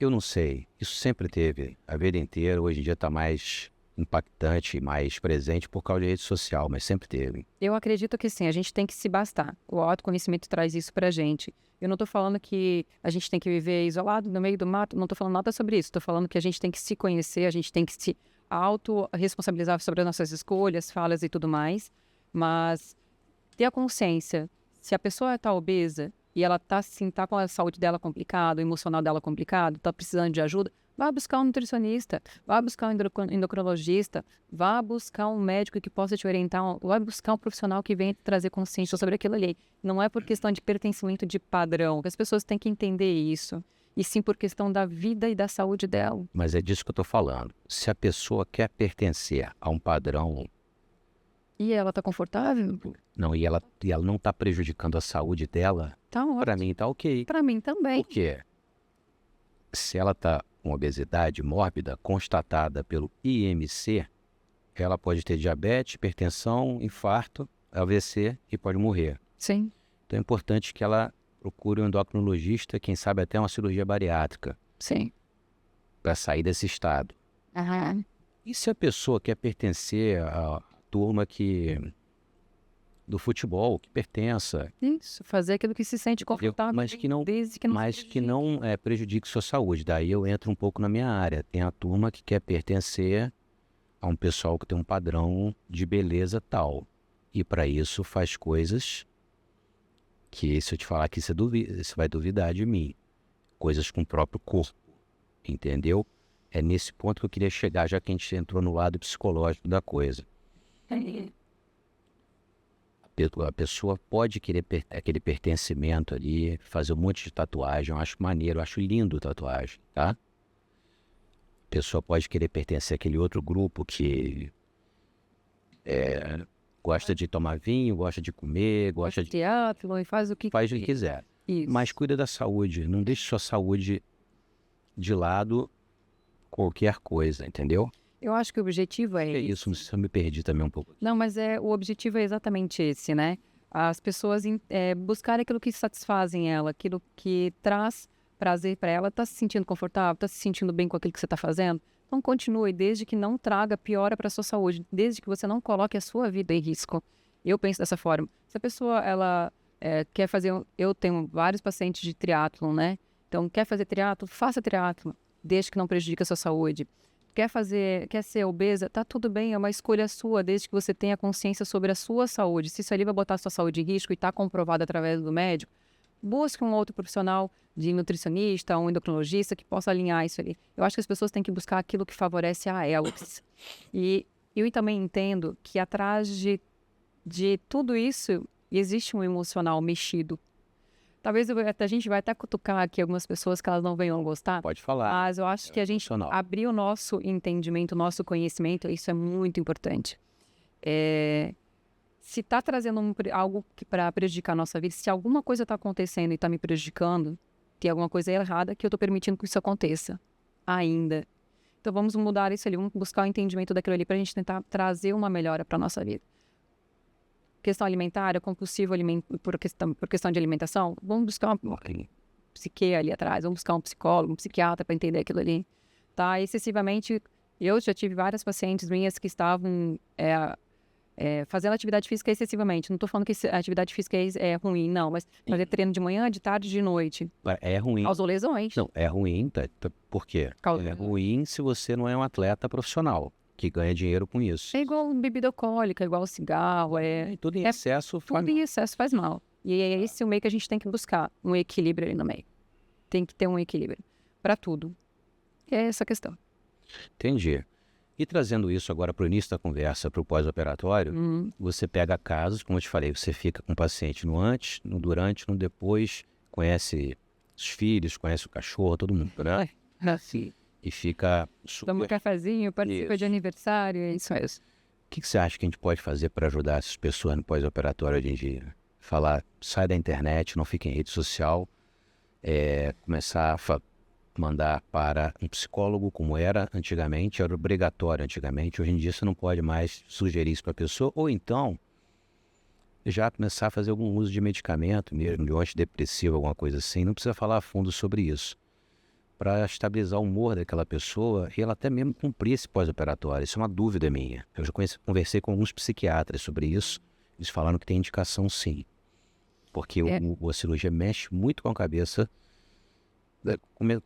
Eu não sei, isso sempre teve, a vida inteira, hoje em dia está mais impactante, mais presente por causa de rede social, mas sempre teve. Eu acredito que sim, a gente tem que se bastar. O autoconhecimento traz isso pra gente. Eu não estou falando que a gente tem que viver isolado no meio do mato, não estou falando nada sobre isso. Estou falando que a gente tem que se conhecer, a gente tem que se auto-responsabilizar sobre as nossas escolhas, falas e tudo mais. Mas ter a consciência, se a pessoa está obesa e ela tá com a saúde dela complicada, o emocional dela complicado, está precisando de ajuda, vá buscar um nutricionista, vá buscar um endocrinologista, vá buscar um médico que possa te orientar, vá buscar um profissional que venha trazer consciência sobre aquilo ali. Não é por questão de pertencimento de padrão, que as pessoas têm que entender isso, e sim por questão da vida e da saúde dela. Mas é disso que eu estou falando. Se a pessoa quer pertencer a um padrão... E ela está confortável? Não, e ela não está prejudicando a saúde dela, tá ótimo. Para mim tá ok. Para mim também. Por quê? Se ela está com obesidade mórbida constatada pelo IMC, ela pode ter diabetes, hipertensão, infarto, AVC e pode morrer. Sim. Então é importante que ela procure um endocrinologista, quem sabe até uma cirurgia bariátrica. Sim. Para sair desse estado. Aham. E se a pessoa quer pertencer à turma do futebol que pertença, Isso, fazer aquilo que se sente confortável, mas que não, desde que não se prejudique. prejudique sua saúde. Daí eu entro um pouco na minha área. Tem a turma que quer pertencer a um pessoal que tem um padrão de beleza tal. E para isso faz coisas que, se eu te falar que você vai duvidar de mim. Coisas com o próprio corpo, entendeu? É nesse ponto que eu queria chegar, já que a gente entrou no lado psicológico da coisa. A pessoa pode querer aquele pertencimento ali, fazer um monte de tatuagem, eu acho maneiro, eu acho lindo tatuagem, tá? A pessoa pode querer pertencer àquele outro grupo que gosta de tomar vinho, gosta de comer, gosta de... Teatro, e faz o que Faz o que quiser. Isso. Mas cuida da saúde, não deixe sua saúde de lado qualquer coisa, entendeu? Eu acho que o objetivo é É isso, eu me perdi também um pouco. Não, mas o objetivo é exatamente esse, né? As pessoas buscarem aquilo que satisfazem ela, aquilo que traz prazer para ela. Tá se sentindo confortável? Tá se sentindo bem com aquilo que você está fazendo? Então continue, desde que não traga piora para a sua saúde, desde que você não coloque a sua vida em risco. Eu penso dessa forma. Se a pessoa, ela quer fazer... Eu tenho vários pacientes de triatlon, né? Então, quer fazer triatlon? Faça triatlon, desde que não prejudique a sua saúde. Quer ser obesa? Tá tudo bem, é uma escolha sua, desde que você tenha consciência sobre a sua saúde. Se isso ali vai botar a sua saúde em risco e está comprovado através do médico, busque um outro profissional de nutricionista, um endocrinologista que possa alinhar isso ali. Eu acho que as pessoas têm que buscar aquilo que favorece a elas. E eu também entendo que atrás de tudo isso existe um emocional mexido. Talvez a gente vai até cutucar aqui algumas pessoas que elas não venham gostar. Pode falar. Mas eu acho que a gente abrir o nosso entendimento, o nosso conhecimento, isso é muito importante. Se está trazendo algo para prejudicar a nossa vida, se alguma coisa está acontecendo e está me prejudicando, tem alguma coisa errada que eu estou permitindo que isso aconteça ainda. Então vamos mudar isso ali, vamos buscar o entendimento daquilo ali para a gente tentar trazer uma melhora para a nossa vida. Questão alimentar, compulsivo por questão de alimentação, vamos buscar uma psique ali atrás, vamos buscar um psicólogo, um psiquiatra para entender aquilo ali. Tá? Excessivamente, eu já tive várias pacientes minhas que estavam fazendo atividade física excessivamente. Não estou falando que a atividade física é ruim, não, mas fazer treino de manhã, de tarde, de noite. É ruim. Causou lesões. Não, é ruim, por quê? É ruim se você não é um atleta profissional que ganha dinheiro com isso. É igual bebida alcoólica, é igual cigarro, tudo em excesso faz mal. Tudo em excesso faz mal. E é esse o meio que a gente tem que buscar, um equilíbrio ali no meio. Tem que ter um equilíbrio para tudo. É essa a questão. Entendi. E trazendo isso agora para o início da conversa, para o pós-operatório, você pega casos, como eu te falei, você fica com o paciente no antes, no durante, no depois, conhece os filhos, conhece o cachorro, todo mundo, né? Sim. E fica super... Toma um cafezinho, participa de aniversário, é isso mesmo. O que você acha que a gente pode fazer para ajudar essas pessoas no pós-operatório hoje em dia? Falar, sai da internet, não fica em rede social, começar a mandar para um psicólogo, como era antigamente, era obrigatório antigamente. Hoje em dia você não pode mais sugerir isso para a pessoa, ou então já começar a fazer algum uso de medicamento mesmo, de um antidepressivo, alguma coisa assim. Não precisa falar a fundo sobre isso, para estabilizar o humor daquela pessoa e ela até mesmo cumprir esse pós-operatório. Isso é uma dúvida minha. Eu já conversei com alguns psiquiatras sobre isso, eles falaram que tem indicação sim, porque a cirurgia mexe muito com a cabeça,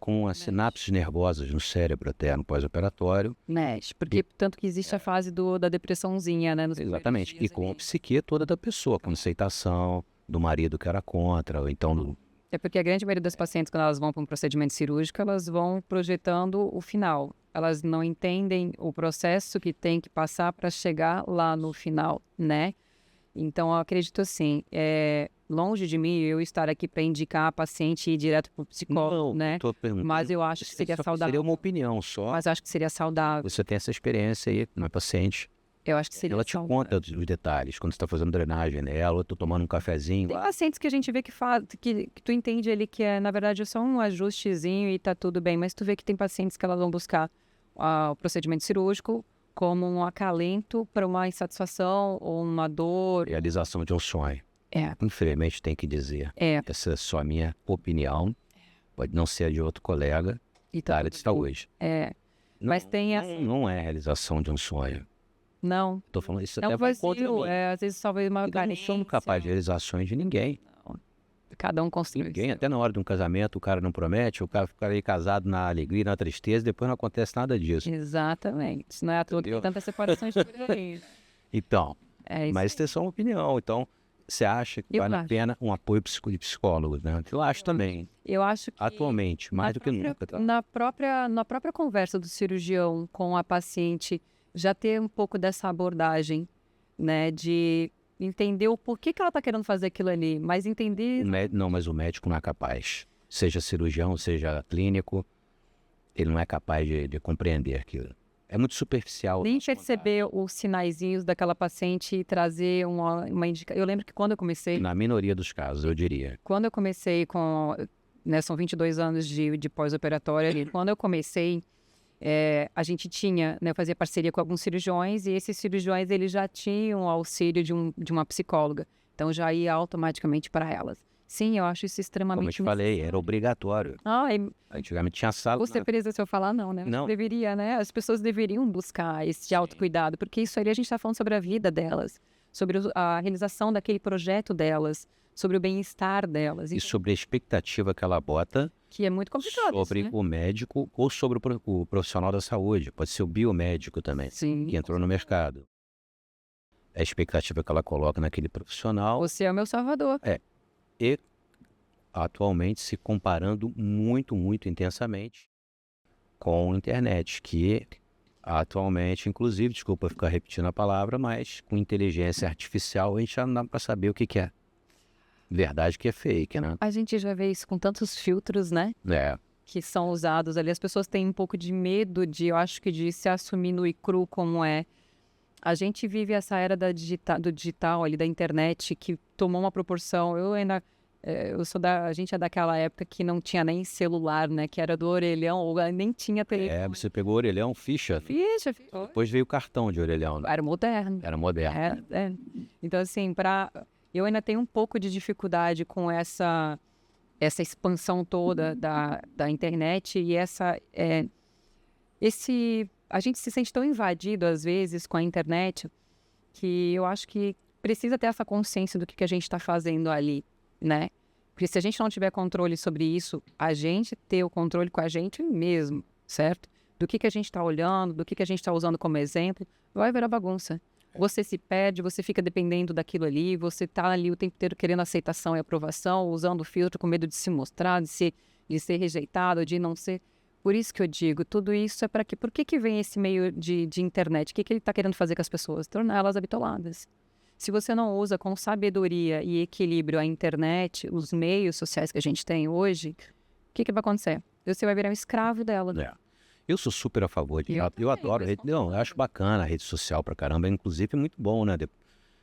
com as sinapses nervosas no cérebro até no pós-operatório. Mexe, porque tanto que existe a fase da depressãozinha, né? Exatamente, e com a psique toda da pessoa, com aceitação do marido que era contra, ou então... É porque a grande maioria das pacientes, quando elas vão para um procedimento cirúrgico, elas vão projetando o final. Elas não entendem o processo que tem que passar para chegar lá no final, né? Então, eu acredito assim, longe de mim eu estar aqui para indicar a paciente e ir direto para o psicólogo, né? Mas eu acho que seria saudável. Seria uma opinião só. Mas acho que seria saudável. Você tem essa experiência aí, não é paciente. Eu acho que seria Ela te conta os detalhes, quando você está fazendo drenagem nela, ou tô tomando um cafezinho. Tem pacientes que a gente vê que tu entende ali que na verdade é só um ajustezinho e tá tudo bem, mas tu vê que tem pacientes que elas vão buscar o procedimento cirúrgico como um acalento para uma insatisfação ou uma dor. Realização de um sonho. Infelizmente tem que dizer. Essa é só a minha opinião. Pode não ser a de outro colega da área de saúde. Mas tem não é realização de um sonho. Não. Tô falando isso É um até vai contra vazio, mim. às vezes talvez uma Eu não sou capaz de realizar sonhos de ninguém. Cada um construi. Ninguém, até na hora de um casamento, o cara não promete, o cara fica aí casado na alegria, na tristeza, depois não acontece nada disso. Exatamente. Não é à toa que tem tantas separações por aí. Então, É isso. mas tem só uma opinião. Então, você acha que Eu vale a acho. pena um apoio de psicólogos, né? Eu acho também. Eu acho que Atualmente, mais do que nunca. Tá? na própria conversa do cirurgião com a paciente, já ter um pouco dessa abordagem, né, de entender o porquê que ela está querendo fazer aquilo ali, mas entender... Não, mas o médico não é capaz. Seja cirurgião, seja clínico, ele não é capaz de compreender aquilo. É muito superficial. Nem perceber os sinaizinhos daquela paciente e trazer uma indicação. Eu lembro que quando eu comecei... Na minoria dos casos, eu diria. Quando eu comecei com... Né, são 22 anos de pós-operatório ali. Quando eu comecei, a gente tinha... Né, eu fazia parceria com alguns cirurgiões e esses cirurgiões eles já tinham auxílio de uma psicóloga. Então, já ia automaticamente para elas. Sim, eu acho isso extremamente... Como eu te falei, era obrigatório. Antigamente tinha sala... Você presa se eu falar não, né? Não. Deveria, né? As pessoas deveriam buscar esse autocuidado, porque isso aí a gente está falando sobre a vida delas, sobre a realização daquele projeto delas, sobre o bem-estar delas. E sobre a expectativa que ela bota que é muito complicado sobre isso, né? o médico ou sobre o profissional da saúde. Pode ser o biomédico também, Sim. que entrou no mercado. A expectativa que ela coloca naquele profissional. Você é o meu salvador. E atualmente se comparando muito, muito intensamente com a internet, que atualmente, inclusive, desculpa ficar repetindo a palavra, mas com inteligência artificial a gente já não dá para saber o que é verdade e o que é fake, né? A gente já vê isso com tantos filtros, né? Que são usados ali. As pessoas têm um pouco de medo eu acho que de se assumir nu e cru como é. A gente vive essa era do digital ali, da internet, que tomou uma proporção. A gente é daquela época que não tinha nem celular, né? Que era do orelhão, ou nem tinha telefone. Você pegou o orelhão, ficha. Ficha. Depois veio o cartão de orelhão. Era moderno. Era moderno. Então, assim, eu ainda tenho um pouco de dificuldade com essa expansão toda da internet e a gente se sente tão invadido, às vezes, com a internet, que eu acho que precisa ter essa consciência do que a gente está fazendo ali, né? Porque se a gente não tiver controle sobre isso, a gente ter o controle com a gente mesmo, certo? Do que a gente está olhando, do que a gente está usando como exemplo, vai virar bagunça. Você se perde, você fica dependendo daquilo ali, você está ali o tempo inteiro querendo aceitação e aprovação, usando o filtro com medo de se mostrar, de ser rejeitado, de não ser... Por isso que eu digo, tudo isso é para quê? Por que vem esse meio de internet? O que ele está querendo fazer com as pessoas? Torná-las habitoladas. Se você não usa com sabedoria e equilíbrio a internet, os meios sociais que a gente tem hoje, o que vai acontecer? Você vai virar um escravo dela. Eu sou super a favor de... Eu adoro rede... Não, eu acho bacana a rede social pra caramba. Inclusive, é muito bom, né?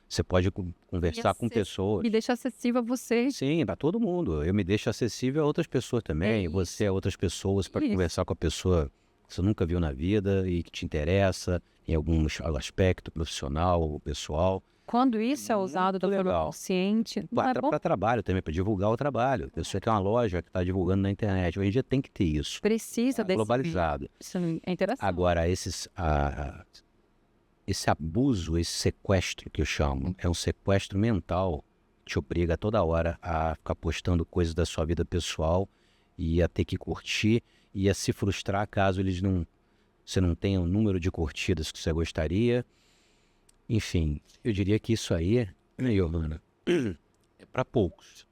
Você pode conversar com pessoas. Me deixa acessível a você. Sim, para todo mundo. Eu me deixo acessível a outras pessoas também. Você a outras pessoas para conversar com a pessoa que você nunca viu na vida e que te interessa em algum aspecto profissional ou pessoal. Quando isso é usado da forma consciente, para trabalho também, para divulgar o trabalho. A pessoa tem uma loja que está divulgando na internet. Hoje em dia tem que ter isso. Precisa desse globalizado. Isso é interessante. Agora, esse abuso, esse sequestro que eu chamo, é um sequestro mental que te obriga toda hora a ficar postando coisas da sua vida pessoal e a ter que curtir e a se frustrar caso você não tenha o número de curtidas que você gostaria. Enfim, eu diria que isso aí, Giovana, é para poucos.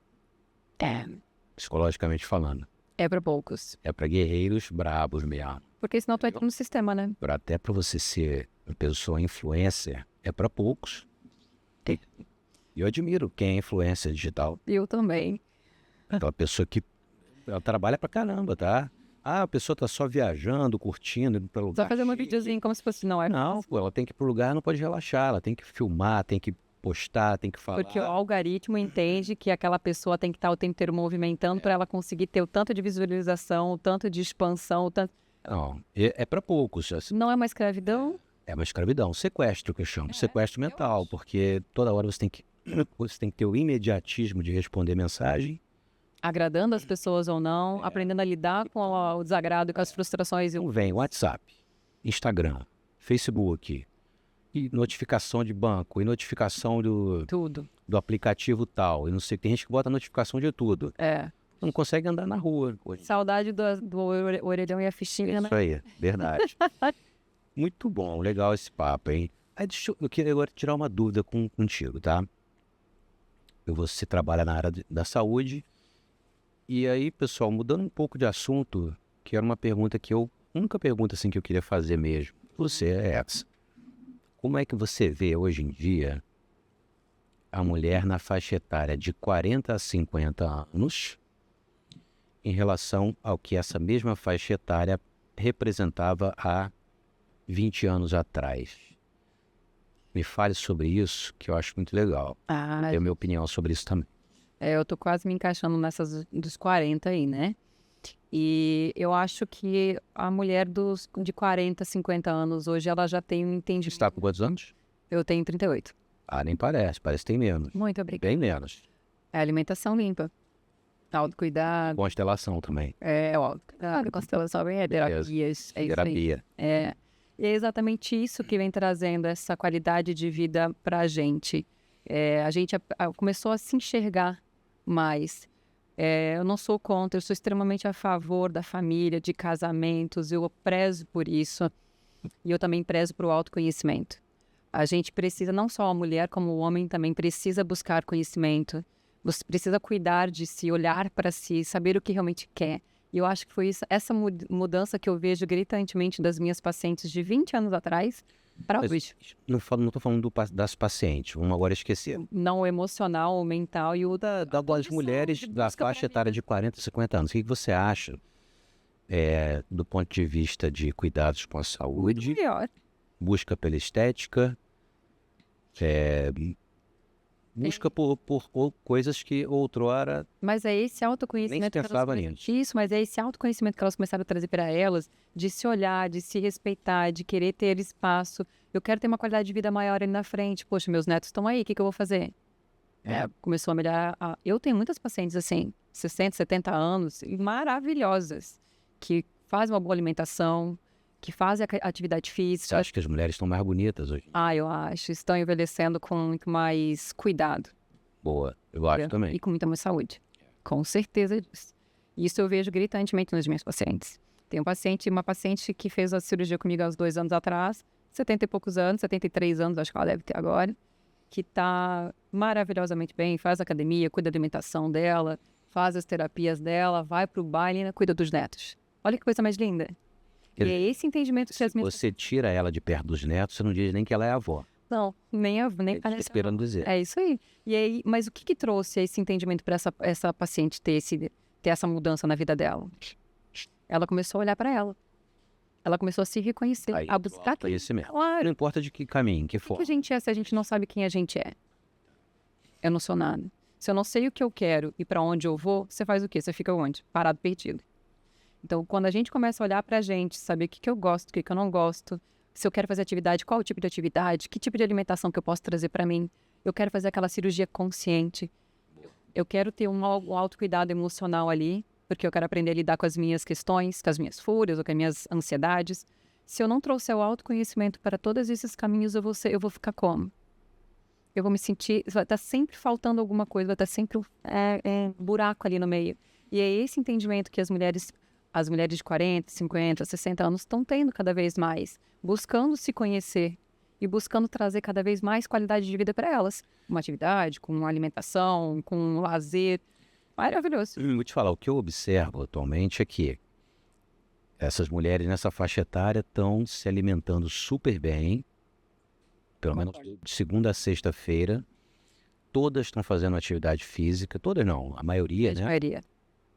Psicologicamente falando. É para poucos. É para guerreiros brabos mesmo. Porque senão tu entra no sistema, né? Até para você ser uma pessoa influencer, é para poucos. E eu admiro quem é influencer digital. Eu também. Aquela pessoa que ela trabalha pra caramba, tá? A pessoa tá só viajando, curtindo, indo pra lugar. Só fazer um videozinho como se fosse... Não, pô, ela tem que ir pro lugar, não pode relaxar. Ela tem que filmar, tem que postar, tem que falar. Porque o algoritmo entende que aquela pessoa tem que estar o tempo inteiro movimentando para ela conseguir ter o tanto de visualização, o tanto de expansão, o tanto... Não, é para poucos. Não é uma escravidão? É uma escravidão, sequestro que eu chamo, sequestro mental, porque toda hora você tem que ter o imediatismo de responder mensagem. Agradando as pessoas ou não, aprendendo a lidar com o desagrado, com as frustrações. Então vem WhatsApp, Instagram, Facebook, e notificação de banco, e notificação Tudo. do aplicativo tal, e não sei, tem gente que bota notificação de tudo. É. Não consegue andar na rua hoje. Saudade do orelhão e a fichinha, né? Isso aí, verdade. Muito bom, legal esse papo, hein? Aí eu queria agora tirar uma dúvida contigo, tá? Você trabalha na área da saúde, e aí, pessoal, mudando um pouco de assunto, que era uma pergunta que a única pergunta assim que eu queria fazer mesmo, você é essa. Como é que você vê hoje em dia a mulher na faixa etária de 40 a 50 anos em relação ao que essa mesma faixa etária representava há 20 anos atrás? Me fale sobre isso, que eu acho muito legal. Tenho a minha opinião sobre isso também. Eu tô quase me encaixando nessas dos 40 aí, né? E eu acho que a mulher de 40, 50 anos hoje, ela já tem um Você entendimento. está com quantos anos? Eu tenho 38. Ah, nem parece que tem menos. Muito obrigada. Bem menos. É alimentação limpa, autocuidado, Constelação também. o autocuidado, constelação bem, terapias, é isso aí. Terapia. E é exatamente isso que vem trazendo essa qualidade de vida para a gente. A gente começou a se enxergar mais. Eu não sou contra, eu sou extremamente a favor da família, de casamentos, eu prezo por isso. E eu também prezo por o autoconhecimento. A gente precisa, não só a mulher, como o homem também precisa buscar conhecimento. Você precisa cuidar de si, olhar para si, saber o que realmente quer. E eu acho que foi essa mudança que eu vejo gritantemente das minhas pacientes de 20 anos atrás para hoje. Não estou falando das pacientes, vamos agora esquecer. Não o emocional, o mental e o Das mulheres da faixa etária de 40 a 50 anos. O que você acha do ponto de vista de cuidados com a saúde, melhor. busca pela estética, busca por coisas que outrora Mas é esse nem se autoconhecimento que pensava nisso. Isso, mas é esse autoconhecimento que elas começaram a trazer para elas, de se olhar, de se respeitar, de querer ter espaço. Eu quero ter uma qualidade de vida maior ali na frente. Poxa, meus netos estão aí, o que eu vou fazer? Começou a melhorar. Eu tenho muitas pacientes assim, 60, 70 anos, e maravilhosas, que fazem uma boa alimentação, que fazem atividade Você física. acha que as mulheres estão mais bonitas hoje? Eu acho. Estão envelhecendo com muito mais cuidado. Boa, eu acho também. E com muita mais saúde. Com certeza disso. Isso eu vejo gritantemente nas minhas pacientes. Tem uma paciente que fez a cirurgia comigo há uns 2 anos atrás, 70 e poucos anos, 73 anos, acho que ela deve ter agora, que está maravilhosamente bem, faz academia, cuida da alimentação dela, faz as terapias dela, vai para o baile e ainda cuida dos netos. Olha que coisa mais linda. E é esse entendimento que as minhas... Você tira ela de perto dos netos, você não diz nem que ela é avó. Não, nem Tá esperando dizer. É isso aí. E aí, mas o que trouxe esse entendimento para essa paciente ter essa mudança na vida dela? Ela começou a olhar para ela. Ela começou a se reconhecer, Aí, a buscar conhecimento. Claro. Não importa de que caminho, que O que forma. a gente é se a gente não sabe quem a gente é? Eu não sou nada. Se eu não sei o que eu quero e para onde eu vou, você faz o quê? Você fica onde? Parado, perdido. Então, quando a gente começa a olhar pra gente, saber o que eu gosto, o que eu não gosto, se eu quero fazer atividade, qual o tipo de atividade, que tipo de alimentação que eu posso trazer pra mim, eu quero fazer aquela cirurgia consciente, eu quero ter um autocuidado emocional ali, porque eu quero aprender a lidar com as minhas questões, com as minhas fúrias ou com as minhas ansiedades. Se eu não trouxer o autoconhecimento para todos esses caminhos, eu vou ficar como? Eu vou me sentir... Vai estar sempre faltando alguma coisa, vai estar sempre um buraco ali no meio. E é esse entendimento que as mulheres de 40, 50, 60 anos estão tendo cada vez mais, buscando se conhecer e buscando trazer cada vez mais qualidade de vida para elas. Uma atividade, com uma alimentação, com um lazer. Maravilhoso. Vou te falar, o que eu observo atualmente é que essas mulheres nessa faixa etária estão se alimentando super bem, pelo menos de segunda a sexta-feira. Todas estão fazendo atividade física, todas não, a maioria, né? A maioria.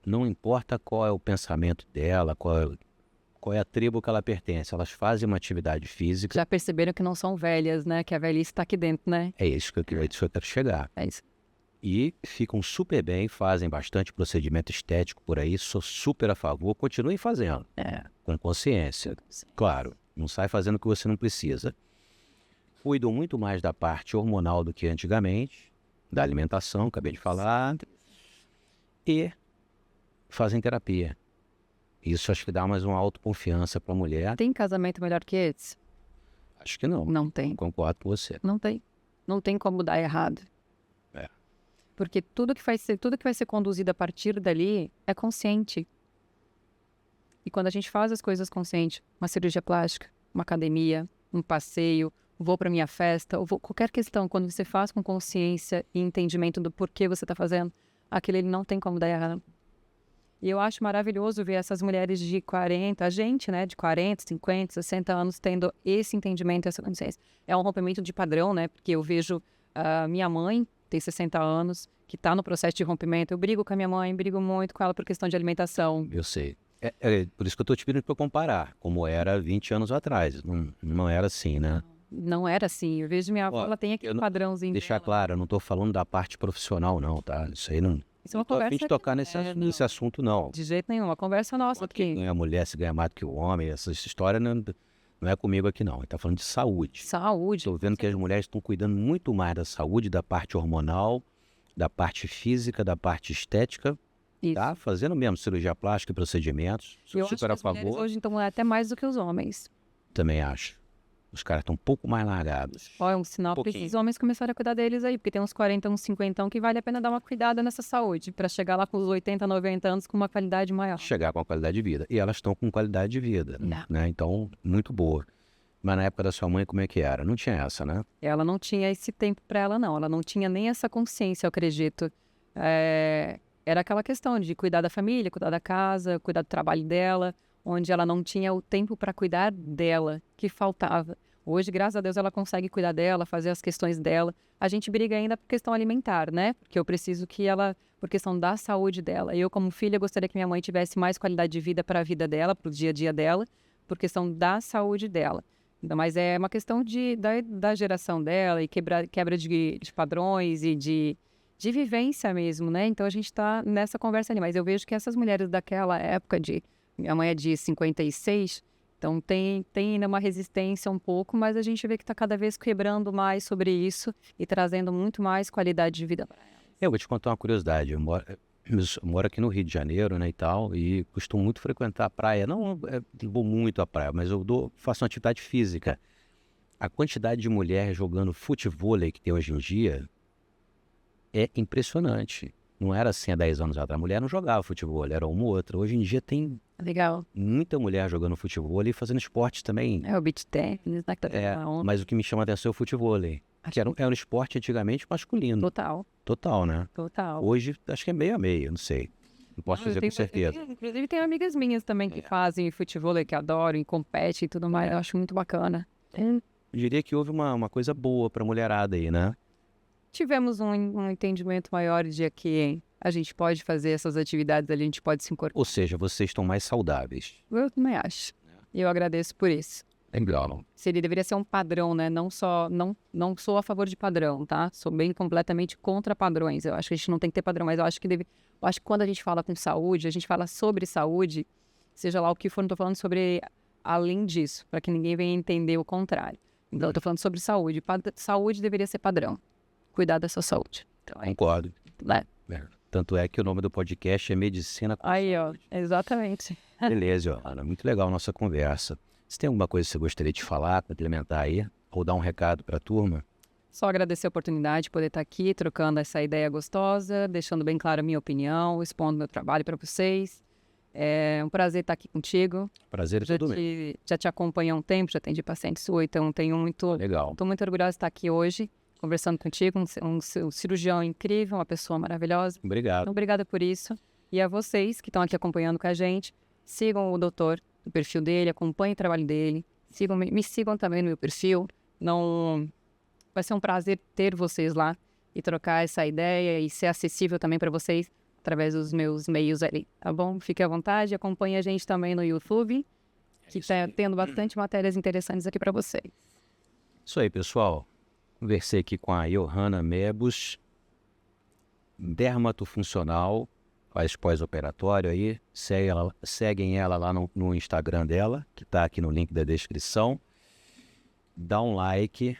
Não importa qual é o pensamento dela, qual é a tribo que ela pertence, elas fazem uma atividade física. Já perceberam que não são velhas, né? Que a velhice está aqui dentro, né? É isso que eu quero chegar. É isso. E ficam super bem, fazem bastante procedimento estético por aí, sou super a favor, continuem fazendo, com consciência. Claro, não sai fazendo o que você não precisa. Cuidam muito mais da parte hormonal do que antigamente, da alimentação, acabei de falar, e fazem terapia. Isso acho que dá mais uma autoconfiança para a mulher. Tem casamento melhor que esse? Acho que não. Não tem. Concordo com você. Não tem. Não tem como dar errado. É. Porque tudo que vai ser conduzido a partir dali é consciente. E quando a gente faz as coisas consciente, uma cirurgia plástica, uma academia, um passeio, vou para minha festa, qualquer questão, quando você faz com consciência e entendimento do porquê você está fazendo, aquilo ele não tem como dar errado. E eu acho maravilhoso ver essas mulheres de 40, a gente, né, de 40, 50, 60 anos tendo esse entendimento, essa consciência. É um rompimento de padrão, né, porque eu vejo minha mãe, tem 60 anos, que está no processo de rompimento. Eu brigo com a minha mãe, brigo muito com ela por questão de alimentação. Eu sei. É por isso que eu estou te pedindo para comparar, como era 20 anos atrás. Não era assim, né? Não era assim. Eu vejo minha avó, ela tem aquele padrãozinho Deixar dela. claro, eu não estou falando da parte profissional, não, tá? Isso aí não... Isso é uma Não tô a fim conversa de tocar que- nesse assunto, não. De jeito nenhum, uma conversa nossa Quanto que aqui. ganha a mulher, se ganha mais do que o homem, essa história não é comigo aqui, não. Ele está falando de saúde. Saúde. Estou vendo que as mulheres estão cuidando muito mais da saúde, da parte hormonal, da parte física, da parte estética, Isso. tá? Fazendo mesmo cirurgia plástica e procedimentos. Sou Eu acho que super a as mulheres favor. hoje então é até mais do que os homens. Também acho. Os caras estão um pouco mais largados. Ó, é um sinal para pouquinho. esses homens começarem a cuidar deles aí, porque tem uns 40, uns 50 que vale a pena dar uma cuidada nessa saúde, para chegar lá com os 80, 90 anos com uma qualidade maior. Chegar com a qualidade de vida. E elas estão com qualidade de vida, né? Então, muito boa. Mas na época da sua mãe, como é que era? Não tinha essa, né? Ela não tinha esse tempo para ela, não. Ela não tinha nem essa consciência, eu acredito. Era aquela questão de cuidar da família, cuidar da casa, cuidar do trabalho dela, onde ela não tinha o tempo para cuidar dela, que faltava. Hoje, graças a Deus, ela consegue cuidar dela, fazer as questões dela. A gente briga ainda por questão alimentar, né? Porque eu preciso que ela, por questão da saúde dela. Eu, como filha, gostaria que minha mãe tivesse mais qualidade de vida para a vida dela, para o dia a dia dela, por questão da saúde dela. Mas é uma questão da geração dela e quebra de padrões e de vivência mesmo, né? Então a gente está nessa conversa ali. Mas eu vejo que essas mulheres daquela época minha mãe é de 56, então tem ainda uma resistência um pouco, mas a gente vê que está cada vez quebrando mais sobre isso e trazendo muito mais qualidade de vida para ela. Eu vou te contar uma curiosidade. Eu moro aqui no Rio de Janeiro, né, e tal, e costumo muito frequentar a praia. Não vou muito à praia, mas faço uma atividade física. A quantidade de mulher jogando futevôlei que tem hoje em dia é impressionante. Não era assim há 10 anos atrás. A mulher não jogava futevôlei, era uma ou outra. Hoje em dia tem Legal. muita mulher jogando futevôlei e fazendo esporte também. É o beach tennis, né? Que tá onda. Mas o que me chama a atenção é o futevôlei, que era um esporte antigamente masculino. Total, Total, né? total. Hoje acho que é meio a meio, não sei. Não posso dizer com certeza. Inclusive, tem amigas minhas também que fazem futevôlei, que adoram e competem e tudo mais. Eu acho muito bacana. Eu diria que houve uma coisa boa pra mulherada aí, né? Tivemos um entendimento maior de que a gente pode fazer essas atividades ali, a gente pode se incorporar. Ou seja, vocês estão mais saudáveis. Eu também acho. E eu agradeço por isso. Legal. Seria, deveria ser um padrão, né? Não sou a favor de padrão, tá? Sou bem completamente contra padrões. Eu acho que a gente não tem que ter padrão, mas eu acho que quando a gente fala com saúde, a gente fala sobre saúde, seja lá o que for, não tô falando sobre além disso, para que ninguém venha entender o contrário. Então, eu tô falando sobre saúde. Saúde deveria ser padrão. Cuidar da sua saúde. Então, Concordo. né? Tanto é que o nome do podcast é Medicina com Aí, ó, Saúde. exatamente. Beleza, Ana. Muito legal a nossa conversa. Você tem alguma coisa que você gostaria de falar, complementar aí? Ou dar um recado para a turma? Só agradecer a oportunidade de poder estar aqui, trocando essa ideia gostosa, deixando bem claro a minha opinião, expondo meu trabalho para vocês. É um prazer estar aqui contigo. Prazer é todo meu. Já te acompanho há um tempo, já atendi paciente sua, então Legal. estou muito orgulhosa de estar aqui hoje, conversando contigo, um cirurgião incrível, uma pessoa maravilhosa. Obrigado. Então, obrigada por isso. E a vocês que estão aqui acompanhando com a gente, sigam o doutor no perfil dele, acompanhem o trabalho dele, me sigam também no meu perfil. Vai ser um prazer ter vocês lá e trocar essa ideia e ser acessível também para vocês através dos meus meios ali, tá bom? Fique à vontade, acompanhe a gente também no YouTube, que está tendo bastante matérias interessantes aqui para vocês. Isso aí, pessoal. Conversei aqui com a Johanna Mebus, dermatofuncional, faz pós-operatório aí. Seguem ela lá no Instagram dela, que está aqui no link da descrição. Dá um like,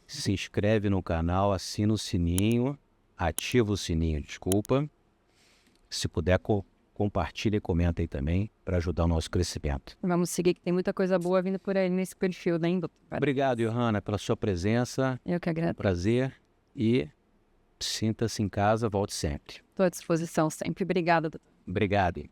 se inscreve no canal, assina o sininho, ativa o sininho, desculpa. Se puder compartilha e comenta aí também para ajudar o nosso crescimento. Vamos seguir, que tem muita coisa boa vindo por aí nesse perfil, né, doutor? Obrigado, Johanna, pela sua presença. Eu que agradeço. Prazer e sinta-se em casa, volte sempre. Estou à disposição sempre. Obrigada, doutor. Obrigado.